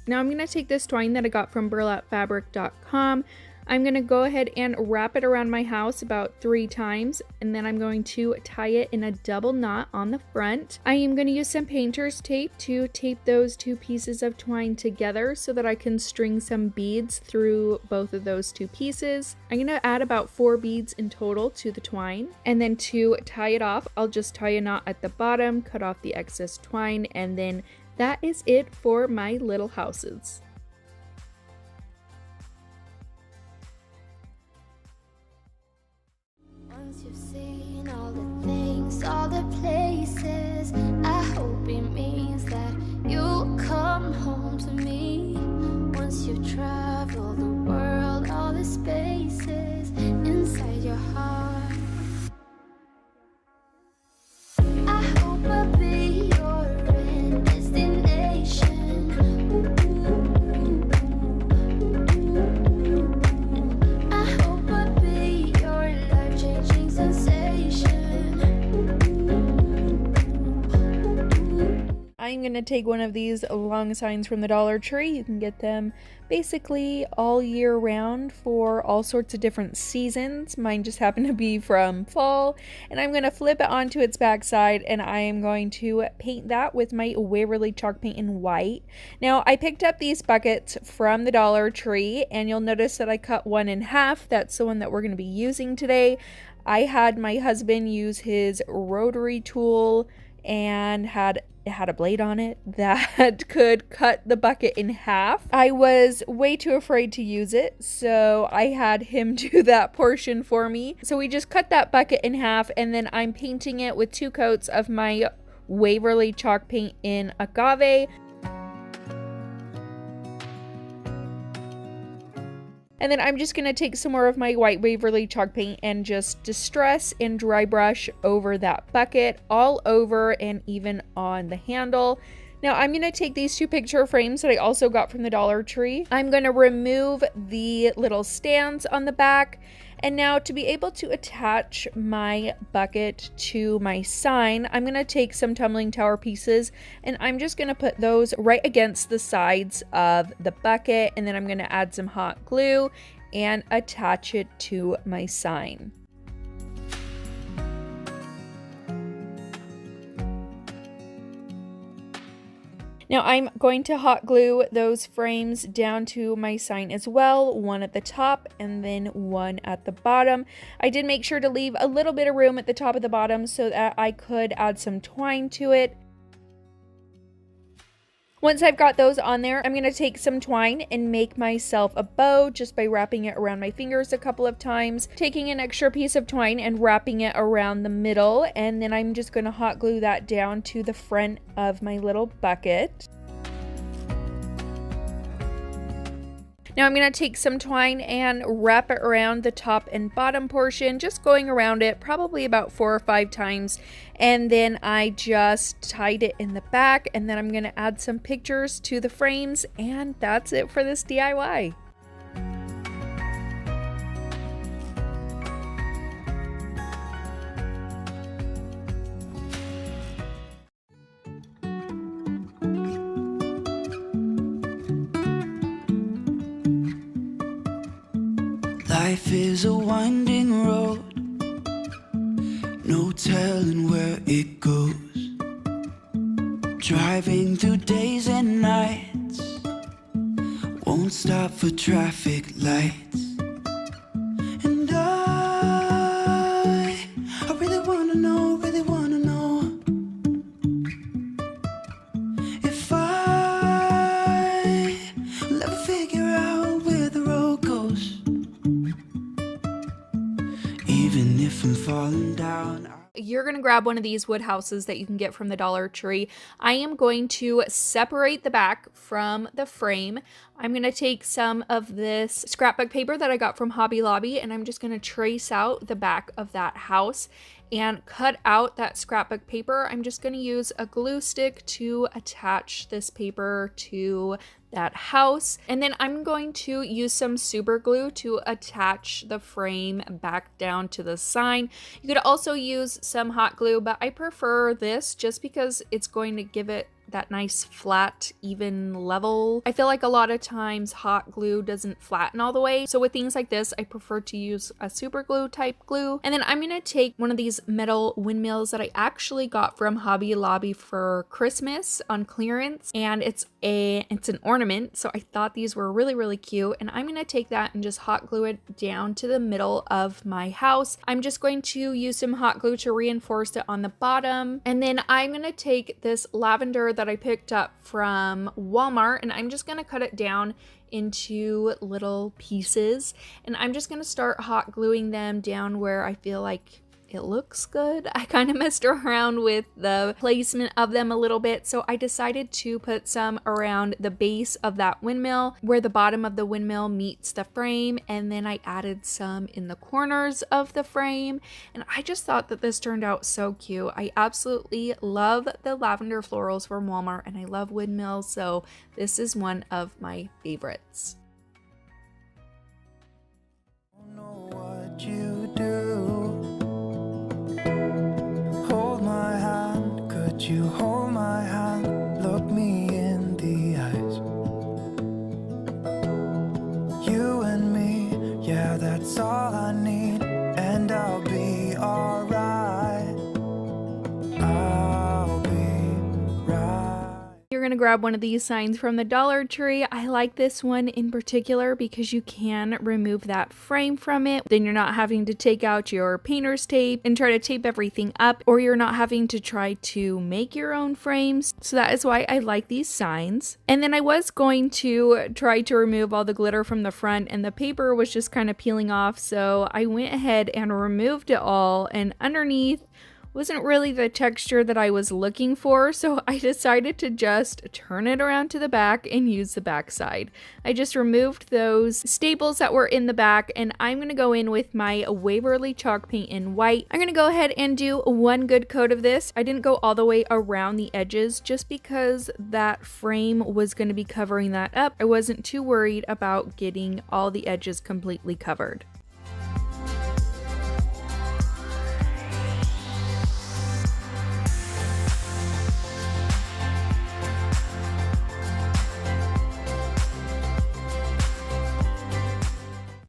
Now I'm going to take this twine that I got from burlapfabric.com. I'm going to go ahead and wrap it around my house about 3 times, and then I'm going to tie it in a double knot on the front. I am going to use some painter's tape to tape those 2 pieces of twine together so that I can string some beads through both of those 2 pieces. I'm going to add about 4 beads in total to the twine, and then to tie it off, I'll just tie a knot at the bottom, cut off the excess twine, and then that is it for my little houses. Once you've seen all the things, all the places, I hope it means that you'll come home to me. Once you've traveled the world, all the spaces inside your heart, I hope I'll be your end destination. I hope I'll be your life-changing sensation. I'm going to take one of these long signs from the Dollar Tree. You can get them basically all year round for all sorts of different seasons. Mine just happened to be from fall, and I'm going to flip it onto its backside, and I am going to paint that with my Waverly chalk paint in white. Now I picked up these buckets from the Dollar Tree, and you'll notice that I cut one in half. That's the one that we're going to be using today. I had my husband use his rotary tool and it had a blade on it that could cut the bucket in half. I was way too afraid to use it, so I had him do that portion for me. So we just cut that bucket in half, and then I'm painting it with 2 coats of my Waverly chalk paint in Agave. And then I'm just going to take some more of my white Waverly chalk paint and just distress and dry brush over that bucket, all over and even on the handle. Now I'm going to take these 2 picture frames that I also got from the Dollar Tree. I'm going to remove the little stands on the back. And now to be able to attach my bucket to my sign, I'm going to take some tumbling tower pieces and I'm just going to put those right against the sides of the bucket, and then I'm going to add some hot glue and attach it to my sign. Now I'm going to hot glue those frames down to my sign as well, one at the top and then one at the bottom. I did make sure to leave a little bit of room at the top of the bottom so that I could add some twine to it. Once I've got those on there, I'm going to take some twine and make myself a bow just by wrapping it around my fingers a couple of times, taking an extra piece of twine and wrapping it around the middle, and then I'm just going to hot glue that down to the front of my little bucket. Now I'm going to take some twine and wrap it around the top and bottom portion, just going around it probably about 4 or 5 times. And then I just tied it in the back, and then I'm going to add some pictures to the frames, and that's it for this DIY. Life is a winding road, no telling where it goes. Driving through days and nights, won't stop for traffic lights. And I really wanna know if I will ever figure out where the road goes. Even if I'm falling down. you're going to grab one of these wood houses that you can get from the Dollar Tree. I am going to separate the back from the frame. I'm going to take some of this scrapbook paper that I got from Hobby Lobby, and I'm just going to trace out the back of that house and cut out that scrapbook paper. I'm just going to use a glue stick to attach this paper to that house, and then I'm going to use some super glue to attach the frame back down to the sign. You could also use some hot glue, but I prefer this just because it's going to give it that nice flat, even level. I feel like a lot of times hot glue doesn't flatten all the way, so with things like this I prefer to use a super glue type glue. And then I'm gonna take one of these metal windmills that I actually got from Hobby Lobby for Christmas on clearance, and it's an ornament, so I thought these were really cute, and I'm gonna take that and just hot glue it down to the middle of my house. I'm just going to use some hot glue to reinforce it on the bottom, and then I'm gonna take this lavender that I picked up from Walmart, and I'm just gonna cut it down into little pieces, and I'm just gonna start hot gluing them down where I feel like it looks good. I kind of messed around with the placement of them a little bit, so I decided to put some around the base of that windmill where the bottom of the windmill meets the frame, and then I added some in the corners of the frame, and I just thought that this turned out so cute. I absolutely love the lavender florals from Walmart, and I love windmills, so this is one of my favorites. Don't know what you do. Hold my hand, could you hold my hand? Look me in the eyes. You and me, yeah, that's all I need, and I'll be alright. I'll be right. You're going to grab one of these signs from the Dollar Tree. I like this one in particular because you can remove that frame from it. Then you're not having to take out your painter's tape and try to tape everything up, or you're not having to try to make your own frames. So that is why I like these signs. And then I was going to try to remove all the glitter from the front, and the paper was just kind of peeling off. So I went ahead and removed it all, and underneath wasn't really the texture that I was looking for, so I decided to just turn it around to the back and use the back side. I just removed those staples that were in the back, and I'm going to go in with my Waverly chalk paint in white. I'm going to go ahead and do one good coat of this. I didn't go all the way around the edges just because that frame was going to be covering that up. I wasn't too worried about getting all the edges completely covered.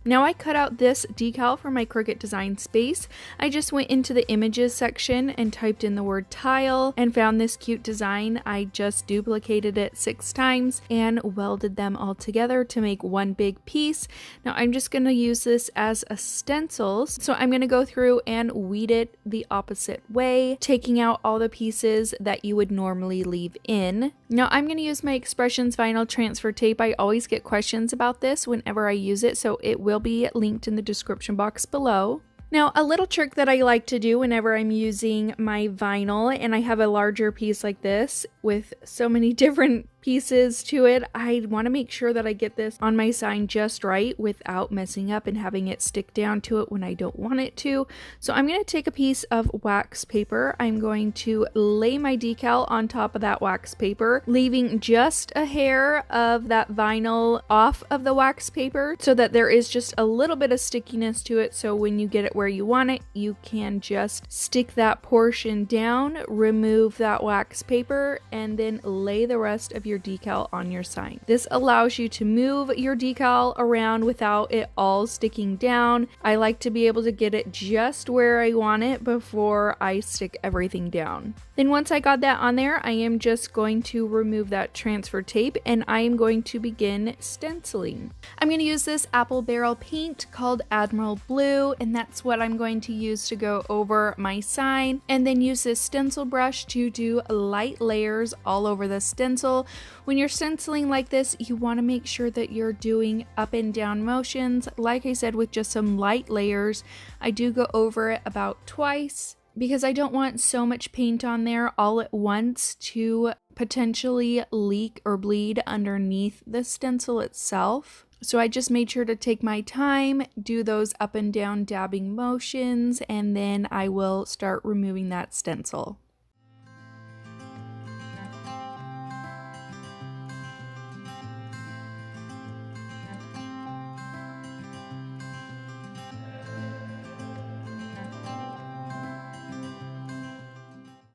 Now I cut out this decal for my Cricut design space. I just went into the images section and typed in the word tile and found this cute design. I just duplicated it 6 times and welded them all together to make one big piece. Now I'm just going to use this as a stencil. So I'm going to go through and weed it the opposite way, taking out all the pieces that you would normally leave in. Now I'm going to use my Expressions vinyl transfer tape. I always get questions about this whenever I use it, so it will be linked in the description box below. Now, a little trick that I like to do whenever I'm using my vinyl and I have a larger piece like this with so many different pieces to it, I want to make sure that I get this on my sign just right without messing up and having it stick down to it when I don't want it to. So I'm going to take a piece of wax paper. I'm going to lay my decal on top of that wax paper, leaving just a hair of that vinyl off of the wax paper so that there is just a little bit of stickiness to it. So when you get it where you want it, you can just stick that portion down, remove that wax paper, and then lay the rest of your decal on your sign. This allows you to move your decal around without it all sticking down. I like to be able to get it just where I want it before I stick everything down. Then once I got that on there, I am just going to remove that transfer tape and I am going to begin stenciling. I'm going to use this apple barrel paint called Admiral Blue, and that's what I'm going to use to go over my sign, and then use this stencil brush to do light layers all over the stencil. When you're stenciling like this, you want to make sure that you're doing up and down motions. Like I said, with just some light layers. I do go over it about twice, because I don't want so much paint on there all at once to potentially leak or bleed underneath the stencil itself. So I just made sure to take my time, do those up and down dabbing motions, and then I will start removing that stencil.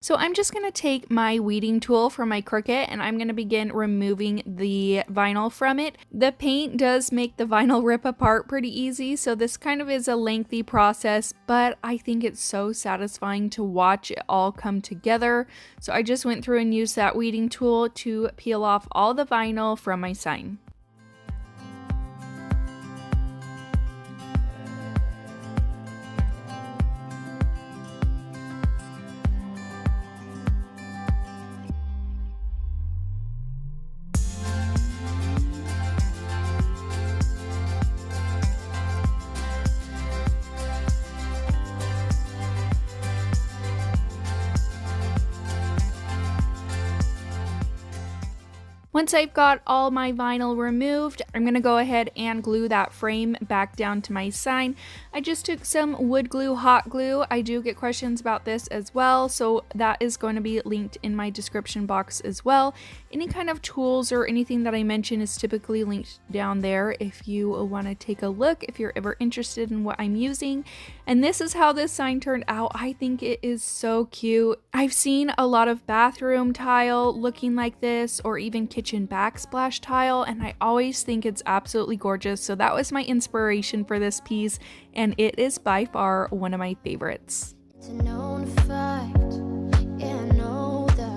So I'm just going to take my weeding tool from my Cricut and I'm going to begin removing the vinyl from it. The paint does make the vinyl rip apart pretty easy, so this kind of is a lengthy process, but I think it's so satisfying to watch it all come together. So I just went through and used that weeding tool to peel off all the vinyl from my sign. Once I've got all my vinyl removed, I'm going to go ahead and glue that frame back down to my sign. I just took some wood glue, hot glue. I do get questions about this as well, so that is going to be linked in my description box as well. Any kind of tools or anything that I mention is typically linked down there if you want to take a look, if you're ever interested in what I'm using. And this is how this sign turned out. I think it is so cute. I've seen a lot of bathroom tile looking like this, or even kitchen backsplash tile, and I always think it's absolutely gorgeous. So that was my inspiration for this piece, and it is by far one of my favorites. It's a known fact. Yeah, I know that.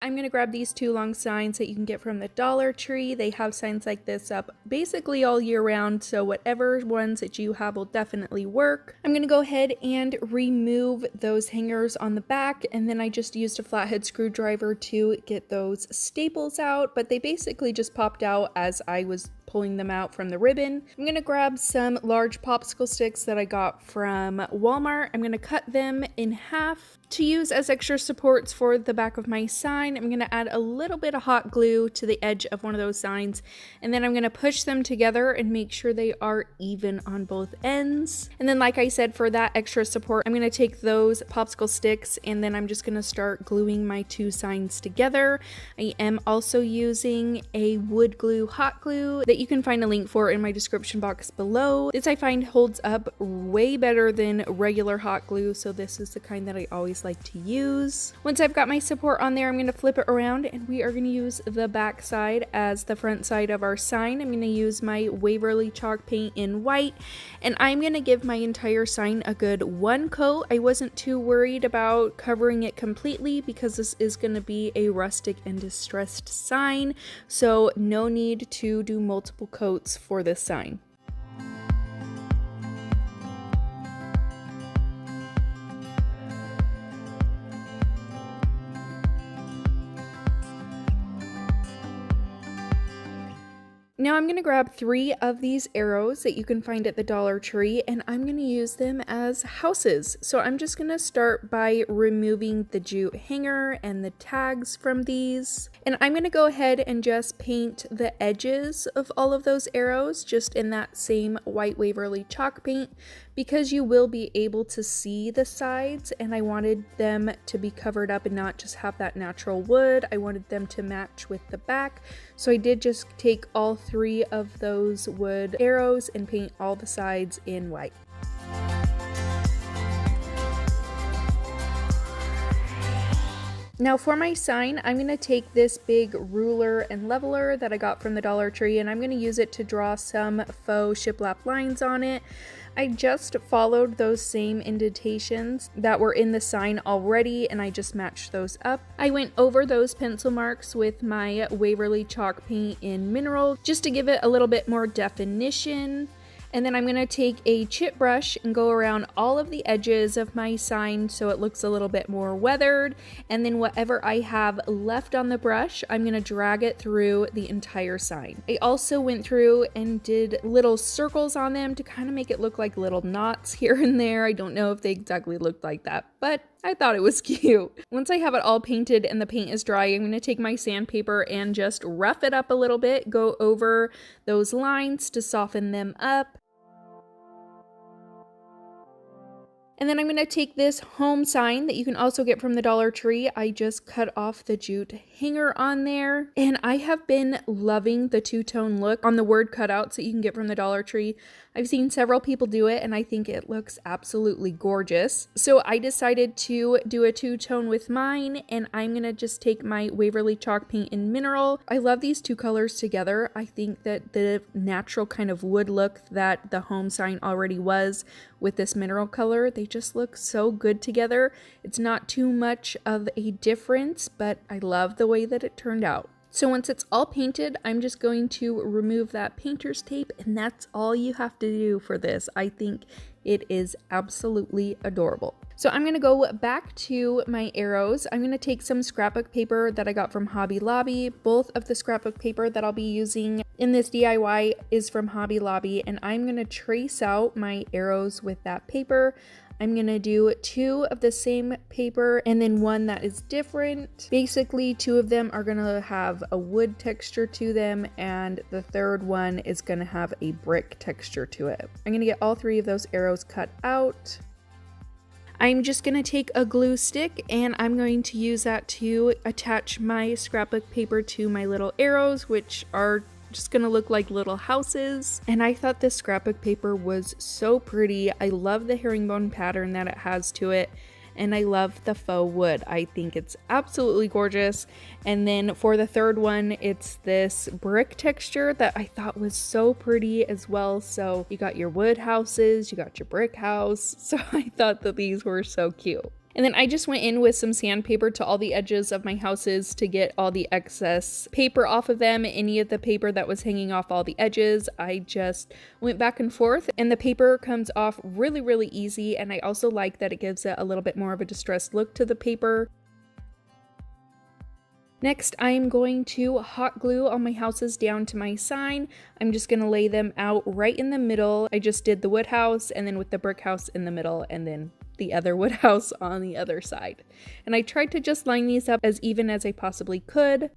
I'm going to grab these two long signs that you can get from the Dollar Tree. They have signs like this up basically all year round, so whatever ones that you have will definitely work. I'm going to go ahead and remove those hangers on the back, and then I just used a flathead screwdriver to get those staples out, but they basically just popped out as I was pulling them out from the ribbon. I'm going to grab some large popsicle sticks that I got from Walmart. I'm going to cut them in half to use as extra supports for the back of my sign. I'm going to add a little bit of hot glue to the edge of one of those signs, and then I'm going to push them together and make sure they are even on both ends. And then, like I said, for that extra support, I'm going to take those popsicle sticks and then I'm just going to start gluing my two signs together. I am also using a wood glue, hot glue that you can find a link for in my description box below. This I find holds up way better than regular hot glue, so this is the kind that I always like to use. Once I've got my support on there, I'm going to flip it around and we are going to use the back side as the front side of our sign. I'm going to use my Waverly chalk paint in white, and I'm going to give my entire sign a good one coat. I wasn't too worried about covering it completely because this is going to be a rustic and distressed sign, so no need to do multiple coats for this sign. Now I'm going to grab 3 of these arrows that you can find at the Dollar Tree, and I'm going to use them as houses. So I'm just going to start by removing the jute hanger and the tags from these. And I'm going to go ahead and just paint the edges of all of those arrows just in that same white Waverly chalk paint, because you will be able to see the sides, and I wanted them to be covered up and not just have that natural wood. I wanted them to match with the back. So I did just take all 3 of those wood arrows and paint all the sides in white. Now for my sign, I'm going to take this big ruler and leveler that I got from the Dollar Tree, and I'm going to use it to draw some faux shiplap lines on it. I just followed those same indentations that were in the sign already, and I just matched those up. I went over those pencil marks with my Waverly chalk paint in mineral just to give it a little bit more definition. And then I'm going to take a chip brush and go around all of the edges of my sign so it looks a little bit more weathered. And then whatever I have left on the brush, I'm going to drag it through the entire sign. I also went through and did little circles on them to kind of make it look like little knots here and there. I don't know if they exactly looked like that, but I thought it was cute. Once I have it all painted and the paint is dry, I'm going to take my sandpaper and just rough it up a little bit, go over those lines to soften them up. And then I'm going to take this home sign that you can also get from the Dollar Tree. I just cut off the jute hanger on there. And I have been loving the two-tone look on the word cutouts that you can get from the Dollar Tree. I've seen several people do it and I think it looks absolutely gorgeous. So I decided to do a two-tone with mine, and I'm going to just take my Waverly Chalk Paint in Mineral. I love these two colors together. I think that the natural kind of wood look that the home sign already was with this mineral color, they just look so good together. It's not too much of a difference, but I love the way that it turned out. So once it's all painted, I'm just going to remove that painter's tape, and that's all you have to do for this. I think it is absolutely adorable. So I'm going to go back to my arrows. I'm going to take some scrapbook paper that I got from Hobby Lobby. Both of the scrapbook paper that I'll be using in this DIY is from Hobby Lobby, and I'm going to trace out my arrows with that paper. I'm going to do 2 of the same paper and then 1 that is different. Basically, 2 of them are going to have a wood texture to them, and the third one is going to have a brick texture to it. I'm going to get all 3 of those arrows cut out. I'm just going to take a glue stick and I'm going to use that to attach my scrapbook paper to my little arrows, which are just gonna look like little houses. And I thought this scrapbook paper was so pretty. I love the herringbone pattern that it has to it, and I love the faux wood. I think it's absolutely gorgeous. And then for the third one, it's this brick texture that I thought was so pretty as well. So you got your wood houses, you got your brick house. So I thought that these were so cute. And then I just went in with some sandpaper to all the edges of my houses to get all the excess paper off of them. Any of the paper that was hanging off all the edges, I just went back and forth, and the paper comes off really, really easy. And I also like that it gives it a little bit more of a distressed look to the paper. Next, I'm going to hot glue all my houses down to my sign. I'm just going to lay them out right in the middle. I just did the wood house and then with the brick house in the middle, and then the other wood house on the other side. And I tried to just line these up as even as I possibly could.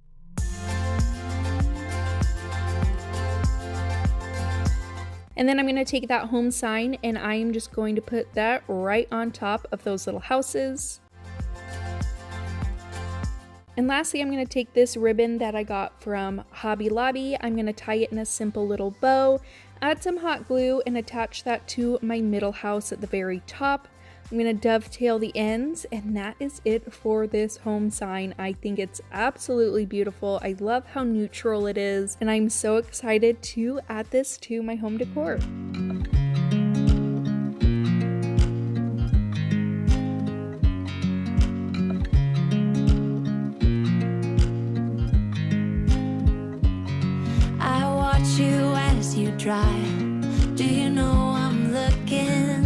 And then I'm going to take that home sign and I'm just going to put that right on top of those little houses. And lastly, I'm going to take this ribbon that I got from Hobby Lobby. I'm going to tie it in a simple little bow, add some hot glue, and attach that to my middle house at the very top. I'm going to dovetail the ends, and that is it for this home sign. I think it's absolutely beautiful. I love how neutral it is, and I'm so excited to add this to my home decor. I watch you as you drive. Do you know I'm looking?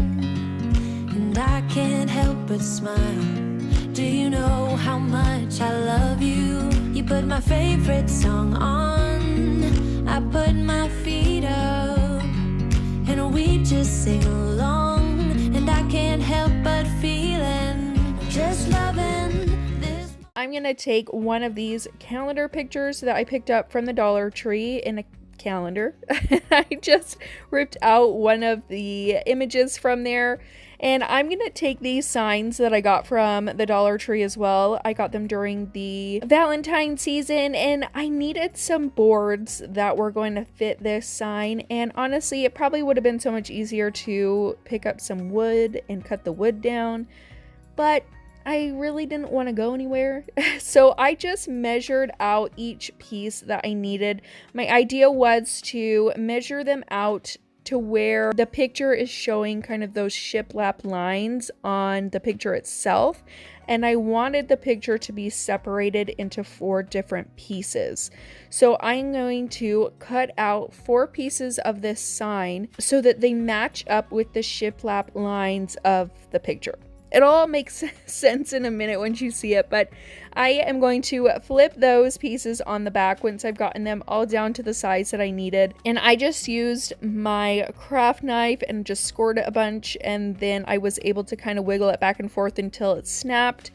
I can't help but smile. Do you know how much I love you? You put my favorite song on, I put my feet up, and we just sing along. And I can't help but feeling, just loving this. I'm gonna take one of these calendar pictures that I picked up from the Dollar Tree in a calendar. I just ripped out one of the images from there, and I'm gonna take these signs that I got from the Dollar Tree as well. I got them during the Valentine season, and I needed some boards that were going to fit this sign, and honestly it probably would have been so much easier to pick up some wood and cut the wood down, but I really didn't want to go anywhere. So I just measured out each piece that I needed. My idea was to measure them out to where the picture is showing kind of those shiplap lines on the picture itself. And I wanted the picture to be separated into 4 different pieces. So I'm going to cut out 4 pieces of this sign so that they match up with the shiplap lines of the picture. It all makes sense in a minute once you see it, but I am going to flip those pieces on the back once I've gotten them all down to the size that I needed. And I just used my craft knife and just scored it a bunch, and then I was able to kind of wiggle it back and forth until it snapped.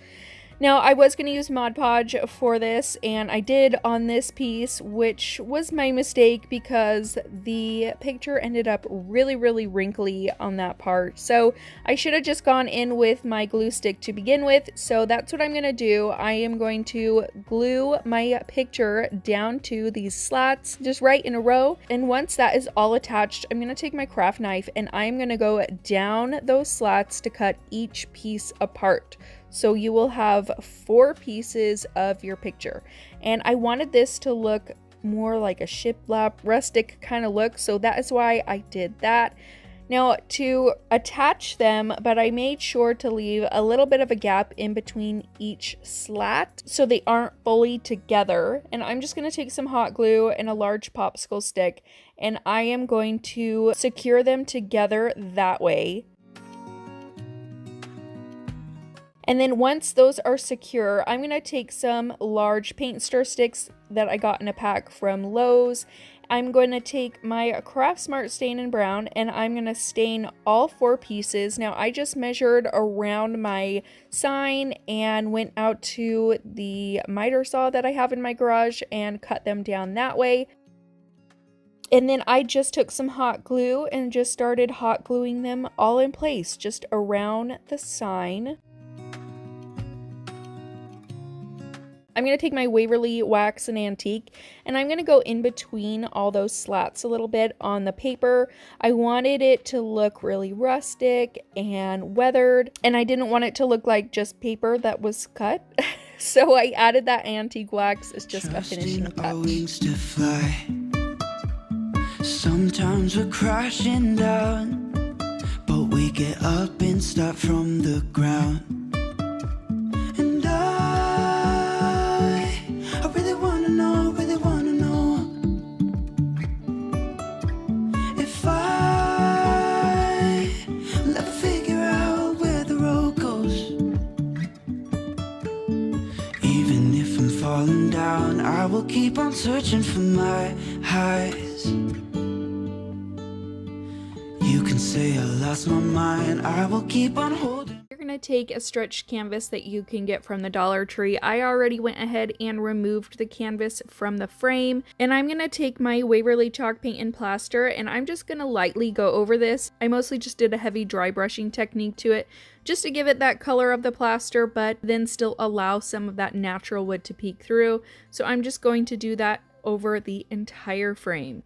Now, I was going to use Mod Podge for this, and I did on this piece, which was my mistake because the picture ended up really, really wrinkly on that part. So I should have just gone in with my glue stick to begin with. So that's what I'm going to do. I am going to glue my picture down to these slats, just right in a row. And once that is all attached, I'm going to take my craft knife and I'm going to go down those slats to cut each piece apart. So you will have 4 pieces of your picture. And I wanted this to look more like a shiplap, rustic kind of look. So that is why I did that. Now to attach them, but I made sure to leave a little bit of a gap in between each slat so they aren't fully together. And I'm just going to take some hot glue and a large popsicle stick, and I am going to secure them together that way. And then once those are secure, I'm going to take some large paint stir sticks that I got in a pack from Lowe's. I'm going to take my Craft Smart Stain in Brown and I'm going to stain all 4 pieces. Now I just measured around my sign and went out to the miter saw that I have in my garage and cut them down that way. And then I just took some hot glue and just started hot gluing them all in place, just around the sign. I'm going to take my Waverly Wax and Antique and I'm going to go in between all those slats a little bit on the paper. I wanted it to look really rustic and weathered, and I didn't want it to look like just paper that was cut. So I added that antique wax as just a finishing touch. Wings to fly. Sometimes we're crashing down, but we get up and start from the ground. I will keep on searching for my highs. You can say I lost my mind. I will keep on holding. You're going to take a stretched canvas that you can get from the Dollar Tree. I already went ahead and removed the canvas from the frame, and I'm going to take my Waverly chalk paint and plaster and I'm just going to lightly go over this. I mostly just did a heavy dry brushing technique to it just to give it that color of the plaster, but then still allow some of that natural wood to peek through. So I'm just going to do that over the entire frame.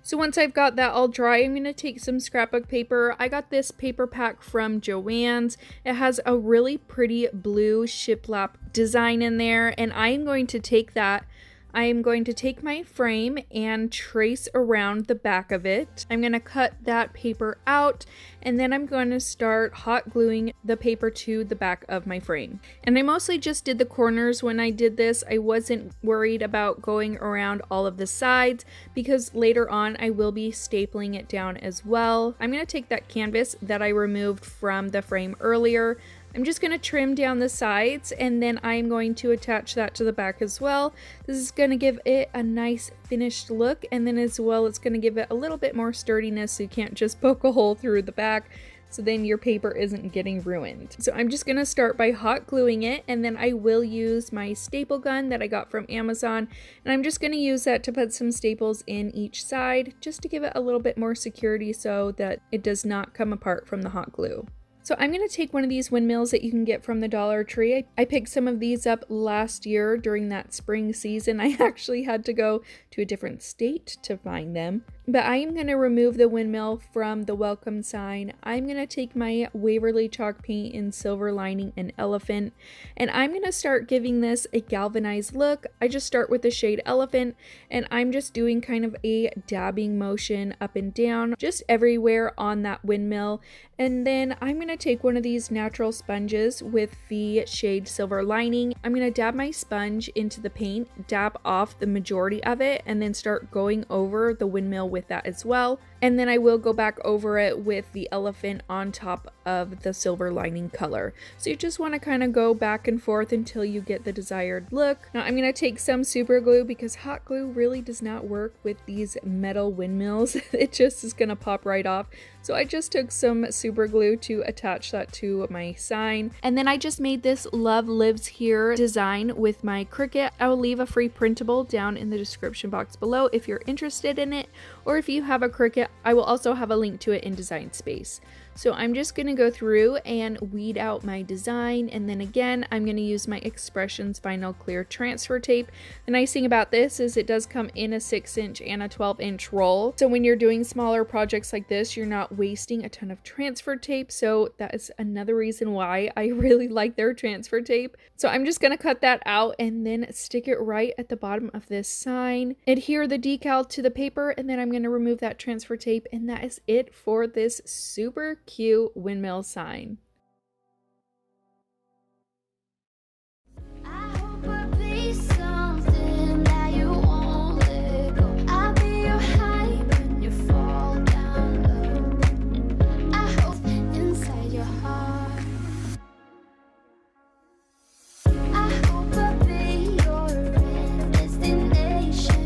So once I've got that all dry, I'm going to take some scrapbook paper. I got this paper pack from Joann's. It has a really pretty blue shiplap design in there, and I'm going to take that. I'm going to take my frame and trace around the back of it. I'm going to cut that paper out, and then I'm going to start hot gluing the paper to the back of my frame. And I mostly just did the corners when I did this. I wasn't worried about going around all of the sides because later on I will be stapling it down as well. I'm going to take that canvas that I removed from the frame earlier. I'm just going to trim down the sides, and then I'm going to attach that to the back as well. This is going to give it a nice finished look, and then as well it's going to give it a little bit more sturdiness so you can't just poke a hole through the back, so then your paper isn't getting ruined. So I'm just going to start by hot gluing it, and then I will use my staple gun that I got from Amazon, and I'm just going to use that to put some staples in each side just to give it a little bit more security so that it does not come apart from the hot glue. So I'm going to take one of these windmills that you can get from the Dollar Tree. I picked some of these up last year during that spring season. I actually had to go to a different state to find them. But I am going to remove the windmill from the welcome sign. I'm going to take my Waverly chalk paint in silver lining and elephant, and I'm going to start giving this a galvanized look. I just start with the shade elephant, and I'm just doing kind of a dabbing motion up and down just everywhere on that windmill. And then I'm going to take one of these natural sponges with the shade silver lining. I'm going to dab my sponge into the paint, dab off the majority of it, and then start going over the windmill with that as well. And then I will go back over it with the elephant on top of the silver lining color. So you just want to kind of go back and forth until you get the desired look. Now I'm going to take some super glue because hot glue really does not work with these metal windmills. It just is going to pop right off. So I just took some super glue to attach that to my sign. And then I just made this Love Lives Here design with my Cricut. I will leave a free printable down in the description box below if you're interested in it, or if you have a Cricut, I will also have a link to it in Design Space. So I'm just going to go through and weed out my design, and then again I'm going to use my Expressions Vinyl Clear transfer tape. The nice thing about this is it does come in a 6-inch and a 12-inch roll, so when you're doing smaller projects like this you're not wasting a ton of transfer tape. So that is another reason why I really like their transfer tape. So I'm just going to cut that out and then stick it right at the bottom of this sign, adhere the decal to the paper, and then I'm going to remove that transfer tape, and that is it for this super cute windmill sign. I hope I'll be something that you won't let go. I'll be your high when you fall down low. I hope inside your heart. I hope I'll be your destination.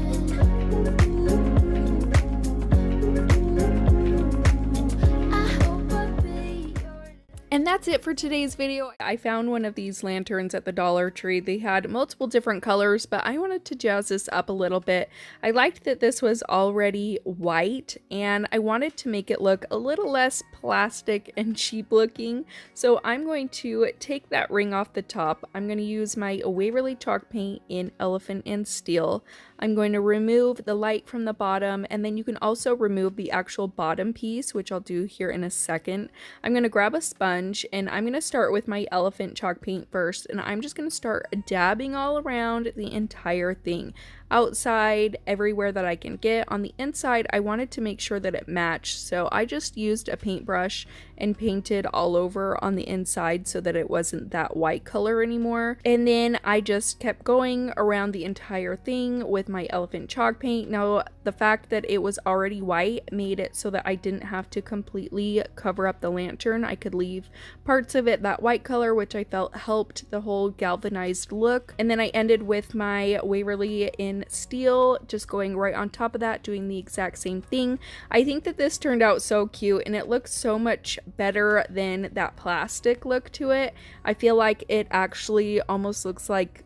I hope I'll be your. And that's it for today's video. I found one of these lanterns at the Dollar Tree. They had multiple different colors, but I wanted to jazz this up a little bit. I liked that this was already white, and I wanted to make it look a little less plastic and cheap looking. So I'm going to take that ring off the top. I'm going to use my Waverly chalk paint in elephant and steel. I'm going to remove the light from the bottom, and then you can also remove the actual bottom piece, which I'll do here in a second. I'm going to grab a sponge, and I'm going to start with my elephant chalk paint first, and I'm just going to start dabbing all around the entire thing. Outside, everywhere that I can get. On the inside, I wanted to make sure that it matched, so I just used a paintbrush and painted all over on the inside so that it wasn't that white color anymore. And then I just kept going around the entire thing with my elephant chalk paint. Now, the fact that it was already white made it so that I didn't have to completely cover up the lantern. I could leave parts of it that white color, which I felt helped the whole galvanized look. And then I ended with my Waverly in steel, just going right on top of that, doing the exact same thing. I think that this turned out so cute, and it looks so much better than that plastic look to it. I feel like it actually almost looks like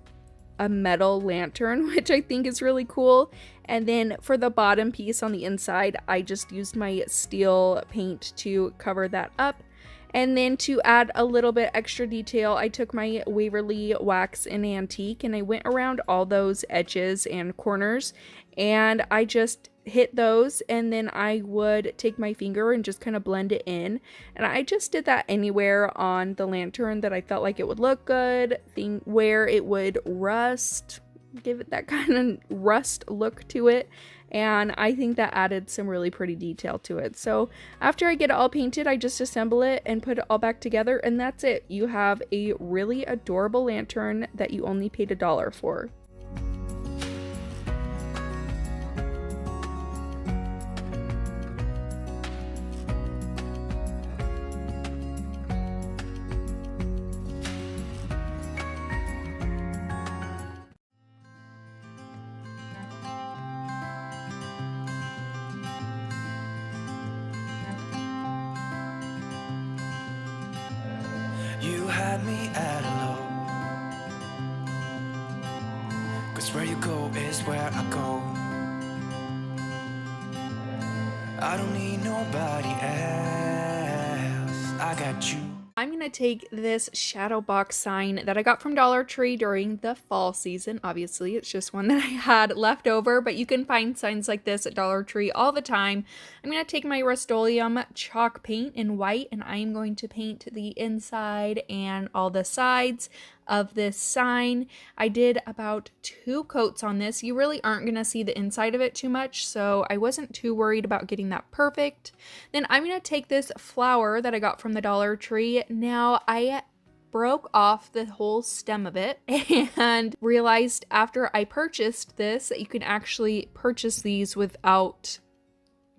a metal lantern, which I think is really cool. And then for the bottom piece on the inside, I just used my steel paint to cover that up. And then to add a little bit extra detail, I took my Waverly Wax in Antique and I went around all those edges and corners, and I just hit those, and then I would take my finger and just kind of blend it in. And I just did that anywhere on the lantern that I felt like it would look good, where it would rust, give it that kind of rust look to it. And I think that added some really pretty detail to it. So after I get it all painted, I just assemble it and put it all back together, and that's it. You have a really adorable lantern that you only paid $1 for. You had me at a low, 'cause where you go is where I go. I don't need nobody else, I got you. I'm going to take this Shadowbox sign that I got from Dollar Tree during the fall season. Obviously, it's just one that I had left over, but you can find signs like this at Dollar Tree all the time. I'm going to take my Rust-Oleum chalk paint in white, and I am going to paint the inside and all the sides of this sign. I did about 2 coats on this. You really aren't going to see the inside of it too much, so I wasn't too worried about getting that perfect. Then I'm going to take this flower that I got from the Dollar Tree. Now, I broke off the whole stem of it and realized after I purchased this that you can actually purchase these without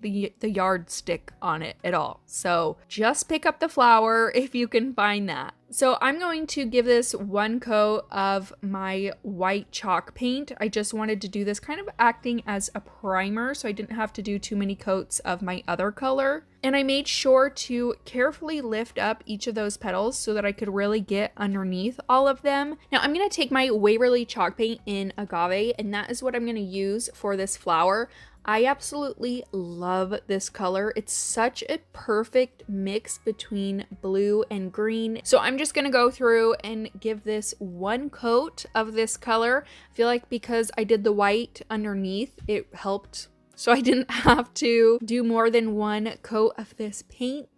the yardstick on it at all. So just pick up the flower if you can find that. So I'm going to give this 1 coat of my white chalk paint. I just wanted to do this kind of acting as a primer, so I didn't have to do too many coats of my other color. And I made sure to carefully lift up each of those petals so that I could really get underneath all of them. Now I'm going to take my Waverly chalk paint in Agave, and that is what I'm going to use for this flower. I absolutely love this color. It's such a perfect mix between blue and green. So I'm just gonna go through and give this 1 coat of this color. I feel like because I did the white underneath, it helped. So I didn't have to do more than 1 coat of this paint.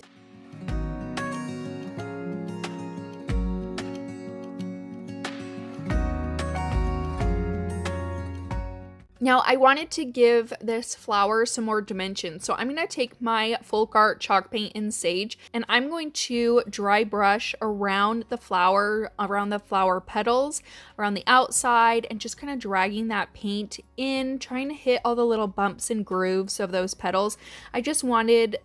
Now I wanted to give this flower some more dimension, so I'm going to take my Folk Art chalk paint in Sage, and I'm going to dry brush around the flower petals, around the outside, and just kind of dragging that paint in, trying to hit all the little bumps and grooves of those petals. I just wanted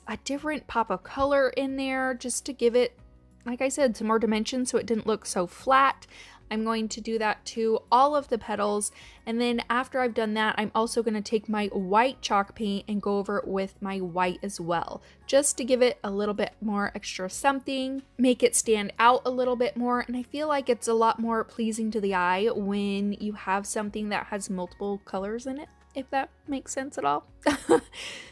a different pop of color in there just to give it, like I said, some more dimension so it didn't look so flat. I'm going to do that to all of the petals, and then after I've done that, I'm also going to take my white chalk paint and go over it with my white as well, just to give it a little bit more extra something, make it stand out a little bit more, and I feel like it's a lot more pleasing to the eye when you have something that has multiple colors in it, if that makes sense at all.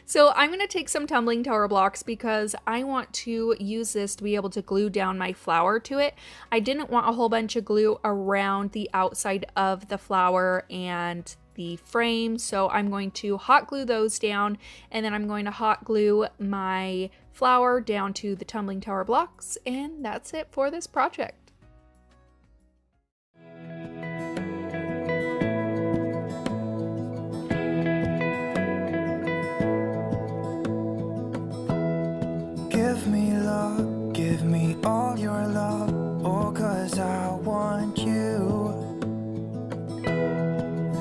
So I'm going to take some tumbling tower blocks because I want to use this to be able to glue down my flower to it. I didn't want a whole bunch of glue around the outside of the flower and the frame, so I'm going to hot glue those down, and then I'm going to hot glue my flower down to the tumbling tower blocks, and that's it for this project. Give me love, give me all your love, oh, 'cause I want you.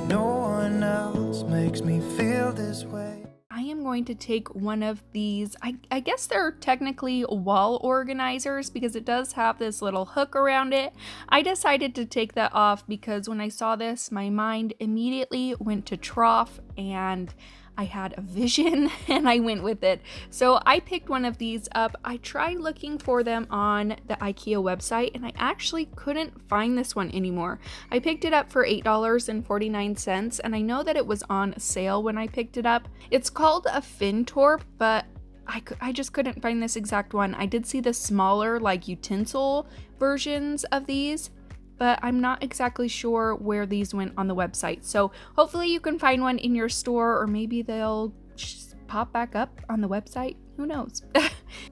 No one else makes me feel this way. I am going to take one of these, I guess they're technically wall organizers because it does have this little hook around it. I decided to take that off because when I saw this, my mind immediately went to trough, and I had a vision and I went with it. So I picked one of these up. I tried looking for them on the Ikea website and I actually couldn't find this one anymore. I picked it up for $8.49 and I know that it was on sale when I picked it up. It's called a Fintorp, but I just couldn't find this exact one. I did see the smaller like utensil versions of these, but I'm not exactly sure where these went on the website. So hopefully you can find one in your store, or maybe they'll just pop back up on the website. Who knows?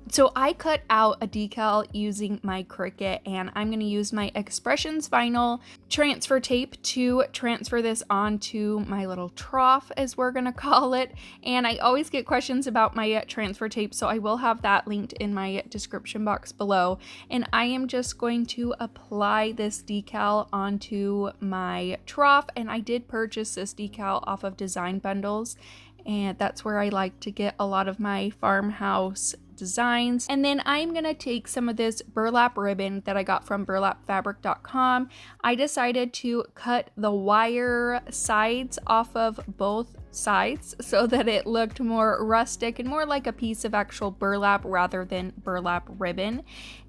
So I cut out a decal using my Cricut, and I'm going to use my Expressions vinyl transfer tape to transfer this onto my little trough, as we're going to call it. And I always get questions about my transfer tape, so I will have that linked in my description box below. And I am just going to apply this decal onto my trough, and I did purchase this decal off of Design Bundles, and that's where I like to get a lot of my farmhouse designs. And then I'm gonna take some of this burlap ribbon that I got from burlapfabric.com. I decided to cut the wire sides off of both sides so that it looked more rustic and more like a piece of actual burlap rather than burlap ribbon.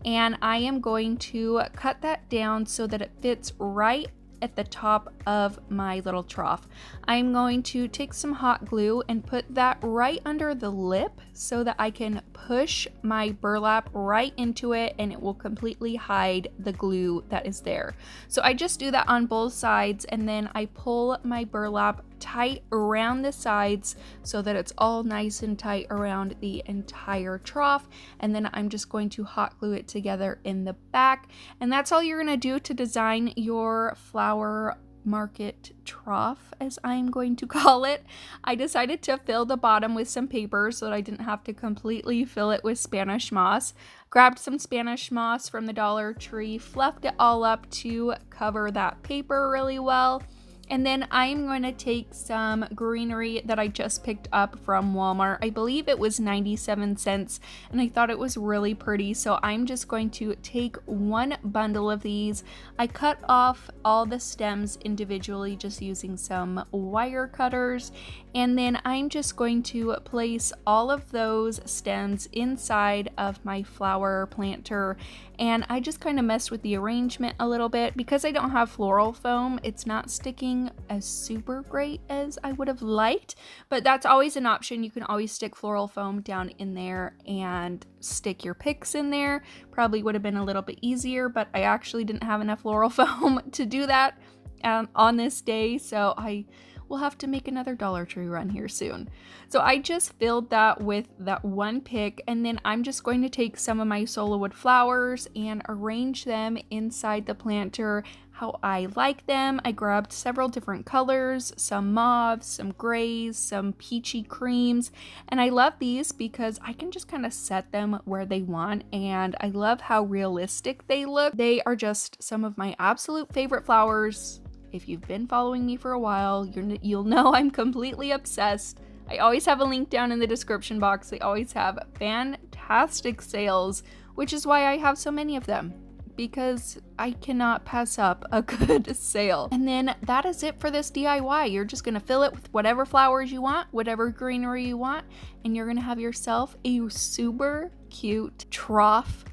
And I am going to cut that down so that it fits right at the top of my little trough. I'm going to take some hot glue and put that right under the lip so that I can push my burlap right into it and it will completely hide the glue that is there. So I just do that on both sides, and then I pull my burlap tight around the sides so that it's all nice and tight around the entire trough, and then I'm just going to hot glue it together in the back. And that's all you're going to do to design your flower market trough, as I'm going to call it. I decided to fill the bottom with some paper so that I didn't have to completely fill it with Spanish moss. Grabbed some Spanish moss from the Dollar Tree, fluffed it all up to cover that paper really well. And then I'm going to take some greenery that I just picked up from Walmart. I believe it was 97 cents, and I thought it was really pretty. So I'm just going to take one bundle of these. I cut off all the stems individually just using some wire cutters. And then I'm just going to place all of those stems inside of my flower planter. And I just kind of messed with the arrangement a little bit. Because I don't have floral foam, it's not sticking as super great as I would have liked, but that's always an option. You can always stick floral foam down in there and stick your picks in there. Probably would have been a little bit easier, but I actually didn't have enough floral foam to do that on this day, so I will have to make another Dollar Tree run here soon. So I just filled that with that one pick, and then I'm just going to take some of my solo wood flowers and arrange them inside the planter how I like them. I grabbed several different colors, some mauves, some grays, some peachy creams, and I love these because I can just kind of set them where they want, and I love how realistic they look. They are just some of my absolute favorite flowers. If you've been following me for a while, you'll know I'm completely obsessed. I always have a link down in the description box. They always have fantastic sales, which is why I have so many of them, because I cannot pass up a good sale. And then that is it for this DIY. You're just gonna fill it with whatever flowers you want, whatever greenery you want, and you're gonna have yourself a super cute trough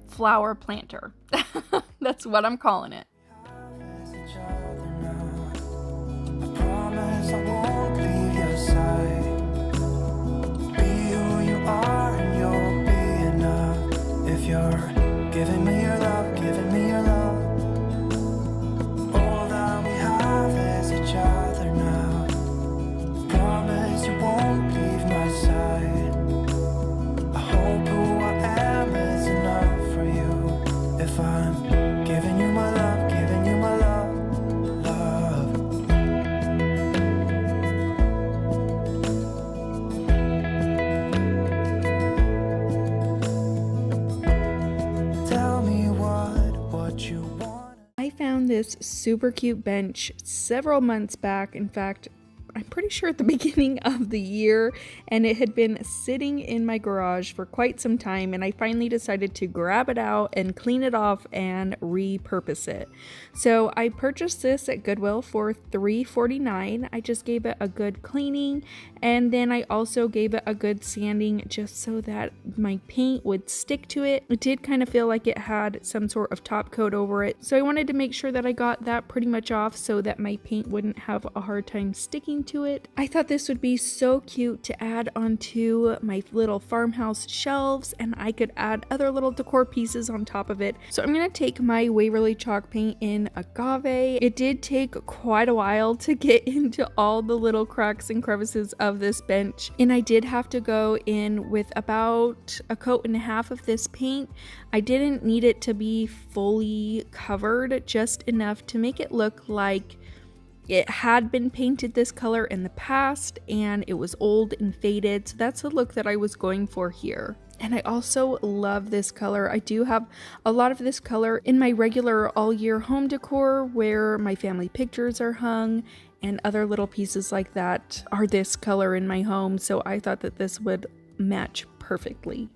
flower planter. That's what I'm calling it. I won't leave your side. Be who you are and you'll be enough. If you're giving me your love, giving me your love. All that we have is each other now. Promise you won't leave my side. I hope who I am is enough for you. If I'm giving you my love, giving you my love. This super cute bench several months back. In fact, I'm pretty sure at the beginning of the year, and it had been sitting in my garage for quite some time, and I finally decided to grab it out and clean it off and repurpose it. So I purchased this at Goodwill for $3.49. I just gave it a good cleaning, and then I also gave it a good sanding just so that my paint would stick to it. It did kind of feel like it had some sort of top coat over it, so I wanted to make sure that I got that pretty much off so that my paint wouldn't have a hard time sticking to it. I thought this would be so cute to add onto my little farmhouse shelves, and I could add other little decor pieces on top of it. So I'm going to take my Waverly chalk paint in Agave. It did take quite a while to get into all the little cracks and crevices of this bench, and I did have to go in with about a coat and a half of this paint. I didn't need it to be fully covered, just enough to make it look like it had been painted this color in the past and it was old and faded. So that's the look that I was going for here. And I also love this color. I do have a lot of this color in my regular all year home decor where my family pictures are hung, and other little pieces like that are this color in my home. So I thought that this would match perfectly.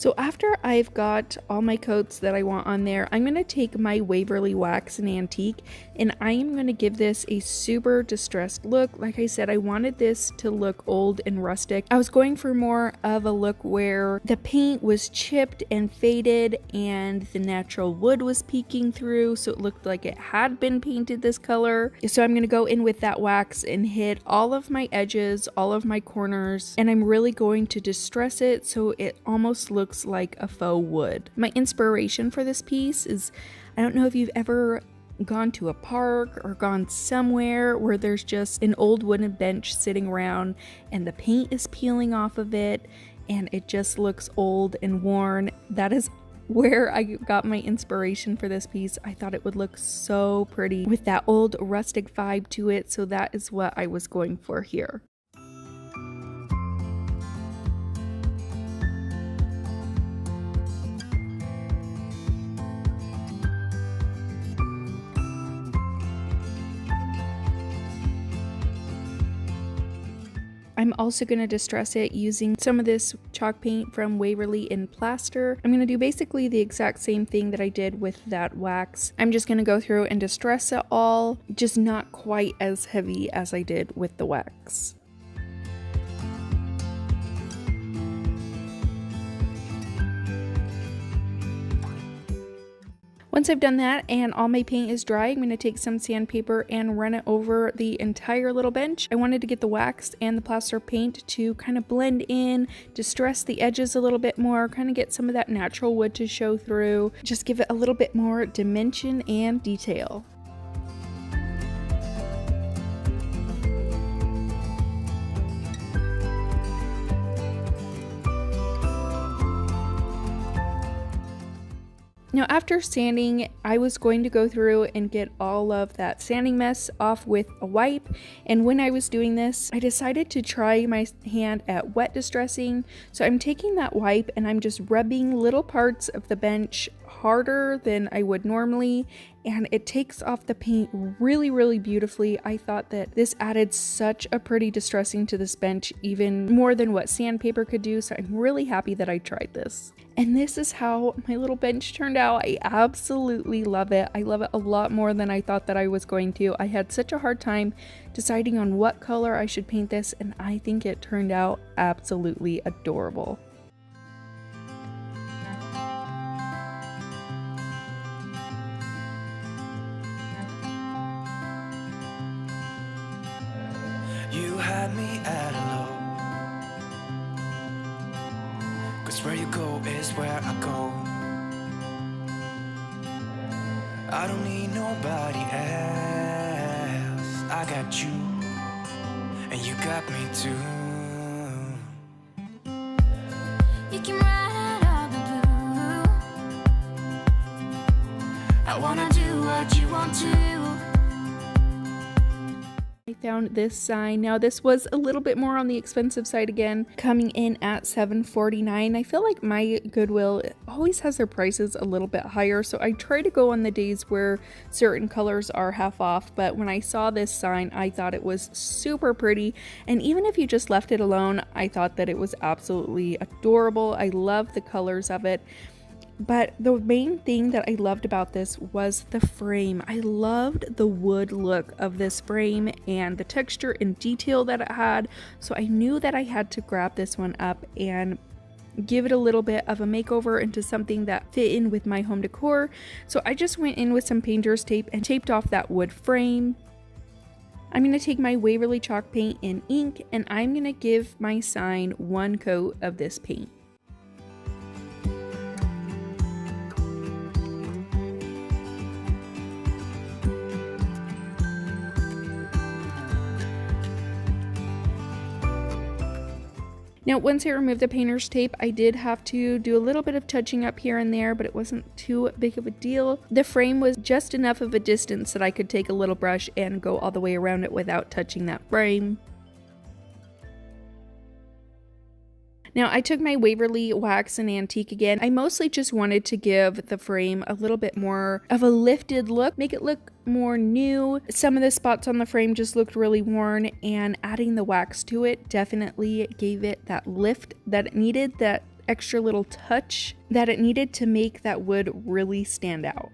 So after I've got all my coats that I want on there, I'm going to take my Waverly Wax and Antique and I am going to give this a super distressed look. Like I said, I wanted this to look old and rustic. I was going for more of a look where the paint was chipped and faded and the natural wood was peeking through, so it looked like it had been painted this color. So I'm going to go in with that wax and hit all of my edges, all of my corners, and I'm really going to distress it so it almost looks like a faux wood. My inspiration for this piece is, I don't know if you've ever gone to a park or gone somewhere where there's just an old wooden bench sitting around and the paint is peeling off of it and it just looks old and worn. That is where I got my inspiration for this piece. I thought it would look so pretty with that old rustic vibe to it, so that is what I was going for here. I'm also going to distress it using some of this chalk paint from Waverly in plaster. I'm going to do basically the exact same thing that I did with that wax. I'm just going to go through and distress it all, just not quite as heavy as I did with the wax. Once I've done that and all my paint is dry, I'm going to take some sandpaper and run it over the entire little bench. I wanted to get the wax and the plaster paint to kind of blend in, distress the edges a little bit more, kind of get some of that natural wood to show through, just give it a little bit more dimension and detail. Now after sanding, I was going to go through and get all of that sanding mess off with a wipe, and when I was doing this, I decided to try my hand at wet distressing. So I'm taking that wipe and I'm just rubbing little parts of the bench harder than I would normally, and it takes off the paint really beautifully. I thought that this added such a pretty distressing to this bench, even more than what sandpaper could do, so I'm really happy that I tried this. And this is how my little bench turned out. I absolutely love it. I love it a lot more than I thought that I was going to. I had such a hard time deciding on what color I should paint this, and I think it turned out absolutely adorable. You had me at a low, 'cause where you go is where I go. I don't need nobody else. I got you, and you got me too. You can ride out the blue. I wanna do what you want to. I found this sign. Now this was a little bit more on the expensive side again, coming in at $7.49. I feel like my Goodwill always has their prices a little bit higher, so I try to go on the days where certain colors are half off, but when I saw this sign, I thought it was super pretty, and even if you just left it alone, I thought that it was absolutely adorable. I love the colors of it. But the main thing that I loved about this was the frame. I loved the wood look of this frame and the texture and detail that it had. So I knew that I had to grab this one up and give it a little bit of a makeover into something that fit in with my home decor. So I just went in with some painter's tape and taped off that wood frame. I'm going to take my Waverly chalk paint and ink, and I'm going to give my sign one coat of this paint. Now, once I removed the painter's tape, I did have to do a little bit of touching up here and there, but it wasn't too big of a deal. The frame was just enough of a distance that I could take a little brush and go all the way around it without touching that frame. Now, I took my Waverly Wax and Antique again. I mostly just wanted to give the frame a little bit more of a lifted look, make it look more new. Some of the spots on the frame just looked really worn, and adding the wax to it definitely gave it that lift that it needed, that extra little touch that it needed to make that wood really stand out.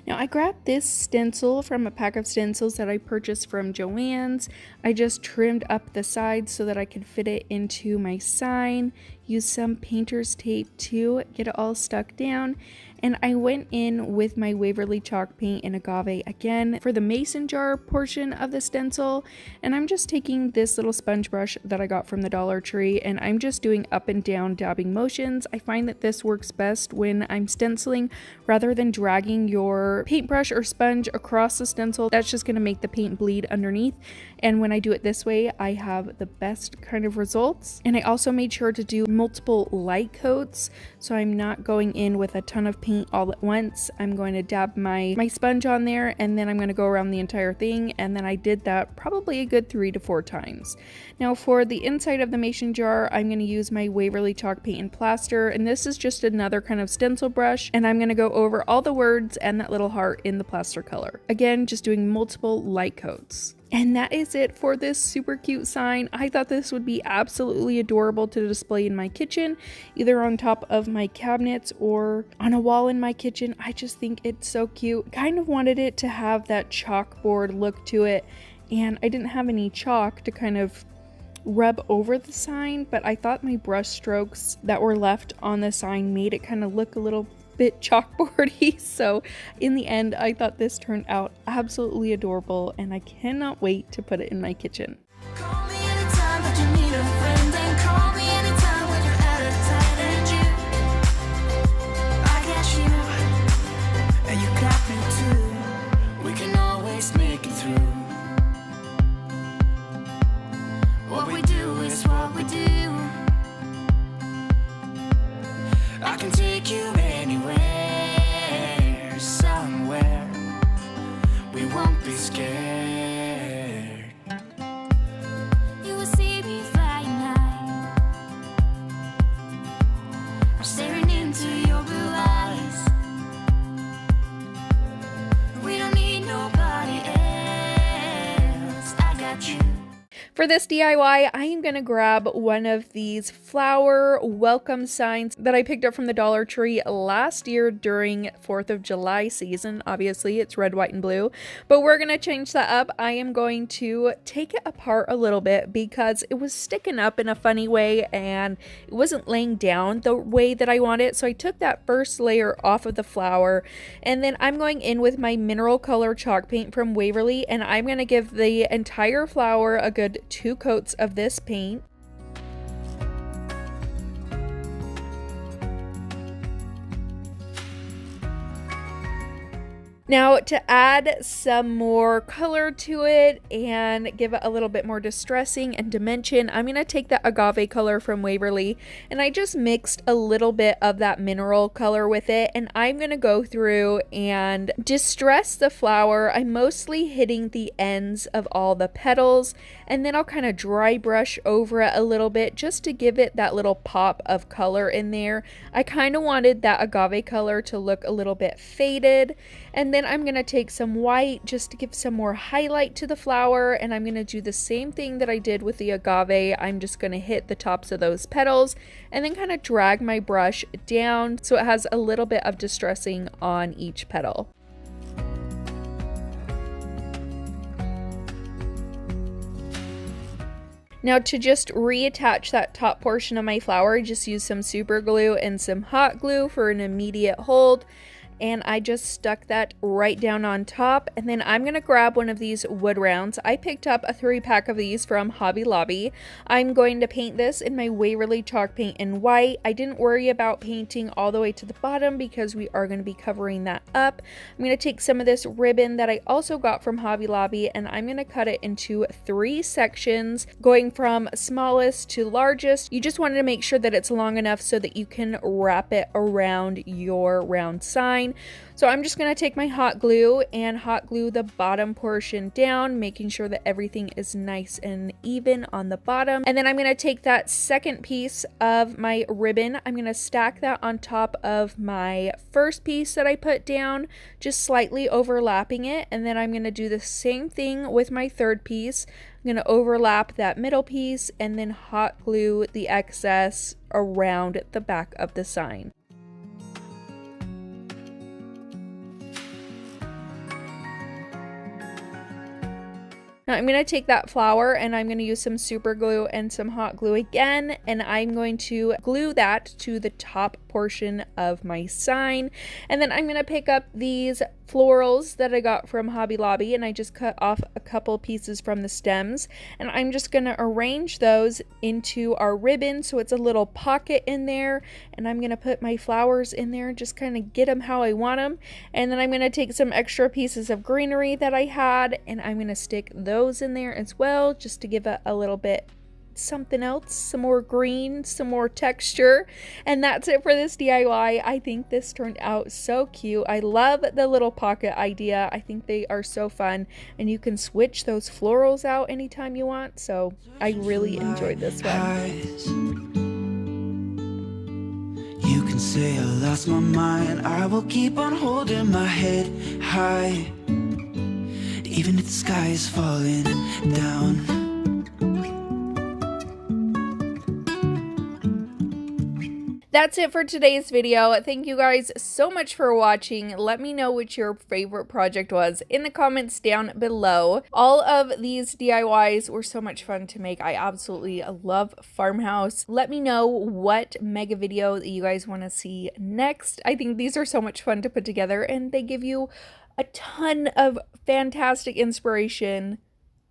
Now I grabbed this stencil from a pack of stencils that I purchased from Joann's. I just trimmed up the sides so that I could fit it into my sign. Used some painter's tape to get it all stuck down. And I went in with my Waverly chalk paint in Agave again for the mason jar portion of the stencil. And I'm just taking this little sponge brush that I got from the Dollar Tree and I'm just doing up and down dabbing motions. I find that this works best when I'm stenciling rather than dragging your paintbrush or sponge across the stencil. That's just going to make the paint bleed underneath. And when I do it this way, I have the best kind of results. And I also made sure to do multiple light coats, so I'm not going in with a ton of paint all at once. I'm going to dab my sponge on there and then I'm going to go around the entire thing, and then I did that probably a good 3 to 4 times. Now for the inside of the mason jar, I'm going to use my Waverly chalk paint and plaster, and this is just another kind of stencil brush, and I'm going to go over all the words and that little heart in the plaster color. Again, just doing multiple light coats. And that is it for this super cute sign. I thought this would be absolutely adorable to display in my kitchen, either on top of my cabinets or on a wall in my kitchen. I just think it's so cute. Kind of wanted it to have that chalkboard look to it, and I didn't have any chalk to kind of rub over the sign, but I thought my brush strokes that were left on the sign made it kind of look a little bit chalkboardy. So in the end, I thought this turned out absolutely adorable, and I cannot wait to put it in my kitchen. Call me anytime that you need a friend, and call me anytime when you're at a tight end. I got you, and you got me too. We can always make it through. What we do is what we do. I can take you anywhere, somewhere. We won't be scared. You will see me flying high. I'm staring into your blue eyes. We don't need nobody else. I got you. For this DIY, I am going to grab one of these flower welcome signs that I picked up from the Dollar Tree last year during 4th of July season. Obviously, it's red, white, and blue, but we're going to change that up. I am going to take it apart a little bit because it was sticking up in a funny way and it wasn't laying down the way that I want it. So I took that first layer off of the flower, and then I'm going in with my mineral color chalk paint from Waverly, and I'm going to give the entire flower a good 2 coats of this paint. Now, to add some more color to it and give it a little bit more distressing and dimension, I'm going to take that agave color from Waverly, and I just mixed a little bit of that mineral color with it, and I'm going to go through and distress the flower. I'm mostly hitting the ends of all the petals, and then I'll kind of dry brush over it a little bit just to give it that little pop of color in there. I kind of wanted that agave color to look a little bit faded, and then I'm going to take some white just to give some more highlight to the flower, and I'm going to do the same thing that I did with the agave. I'm just going to hit the tops of those petals and then kind of drag my brush down so it has a little bit of distressing on each petal. Now, to just reattach that top portion of my flower, I just use some super glue and some hot glue for an immediate hold. And I just stuck that right down on top, and then I'm gonna grab one of these wood rounds. I picked up a 3-pack of these from Hobby Lobby. I'm going to paint this in my Waverly chalk paint in white. I didn't worry about painting all the way to the bottom because we are going to be covering that up. I'm going to take some of this ribbon that I also got from Hobby Lobby, and I'm going to cut it into 3 sections, going from smallest to largest. You just wanted to make sure that it's long enough so that you can wrap it around your round sign. sign. So I'm just going to take my hot glue and hot glue the bottom portion down, making sure that everything is nice and even on the bottom. And then I'm going to take that second piece of my ribbon, I'm going to stack that on top of my first piece that I put down, just slightly overlapping it. And then I'm going to do the same thing with my third piece. I'm going to overlap that middle piece and then hot glue the excess around the back of the sign. Now I'm going to take that flower and I'm going to use some super glue and some hot glue again, and I'm going to glue that to the top portion of my sign. And then I'm going to pick up these florals that I got from Hobby Lobby, and I just cut off a couple pieces from the stems, and I'm just going to arrange those into our ribbon so it's a little pocket in there, and I'm going to put my flowers in there, just kind of get them how I want them. And then I'm going to take some extra pieces of greenery that I had, and I'm going to stick those in there as well, just to give it a little bit something else, some more green, some more texture. And that's it for this DIY. I think this turned out so cute. I love the little pocket idea. I think they are so fun, and you can switch those florals out anytime you want, so I really enjoyed this one. You can say I lost my mind, I will keep on holding my head high, even if the sky is falling down. That's it for today's video. Thank you guys so much for watching. Let me know what your favorite project was in the comments down below. All of these DIYs were so much fun to make. I absolutely love farmhouse. Let me know what mega video that you guys want to see next. I think these are so much fun to put together, and they give you a ton of fantastic inspiration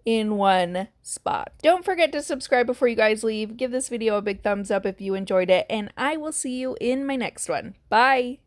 in one spot. Don't forget to subscribe before you guys leave. Give this video a big thumbs up if you enjoyed it, and I will see you in my next one. Bye!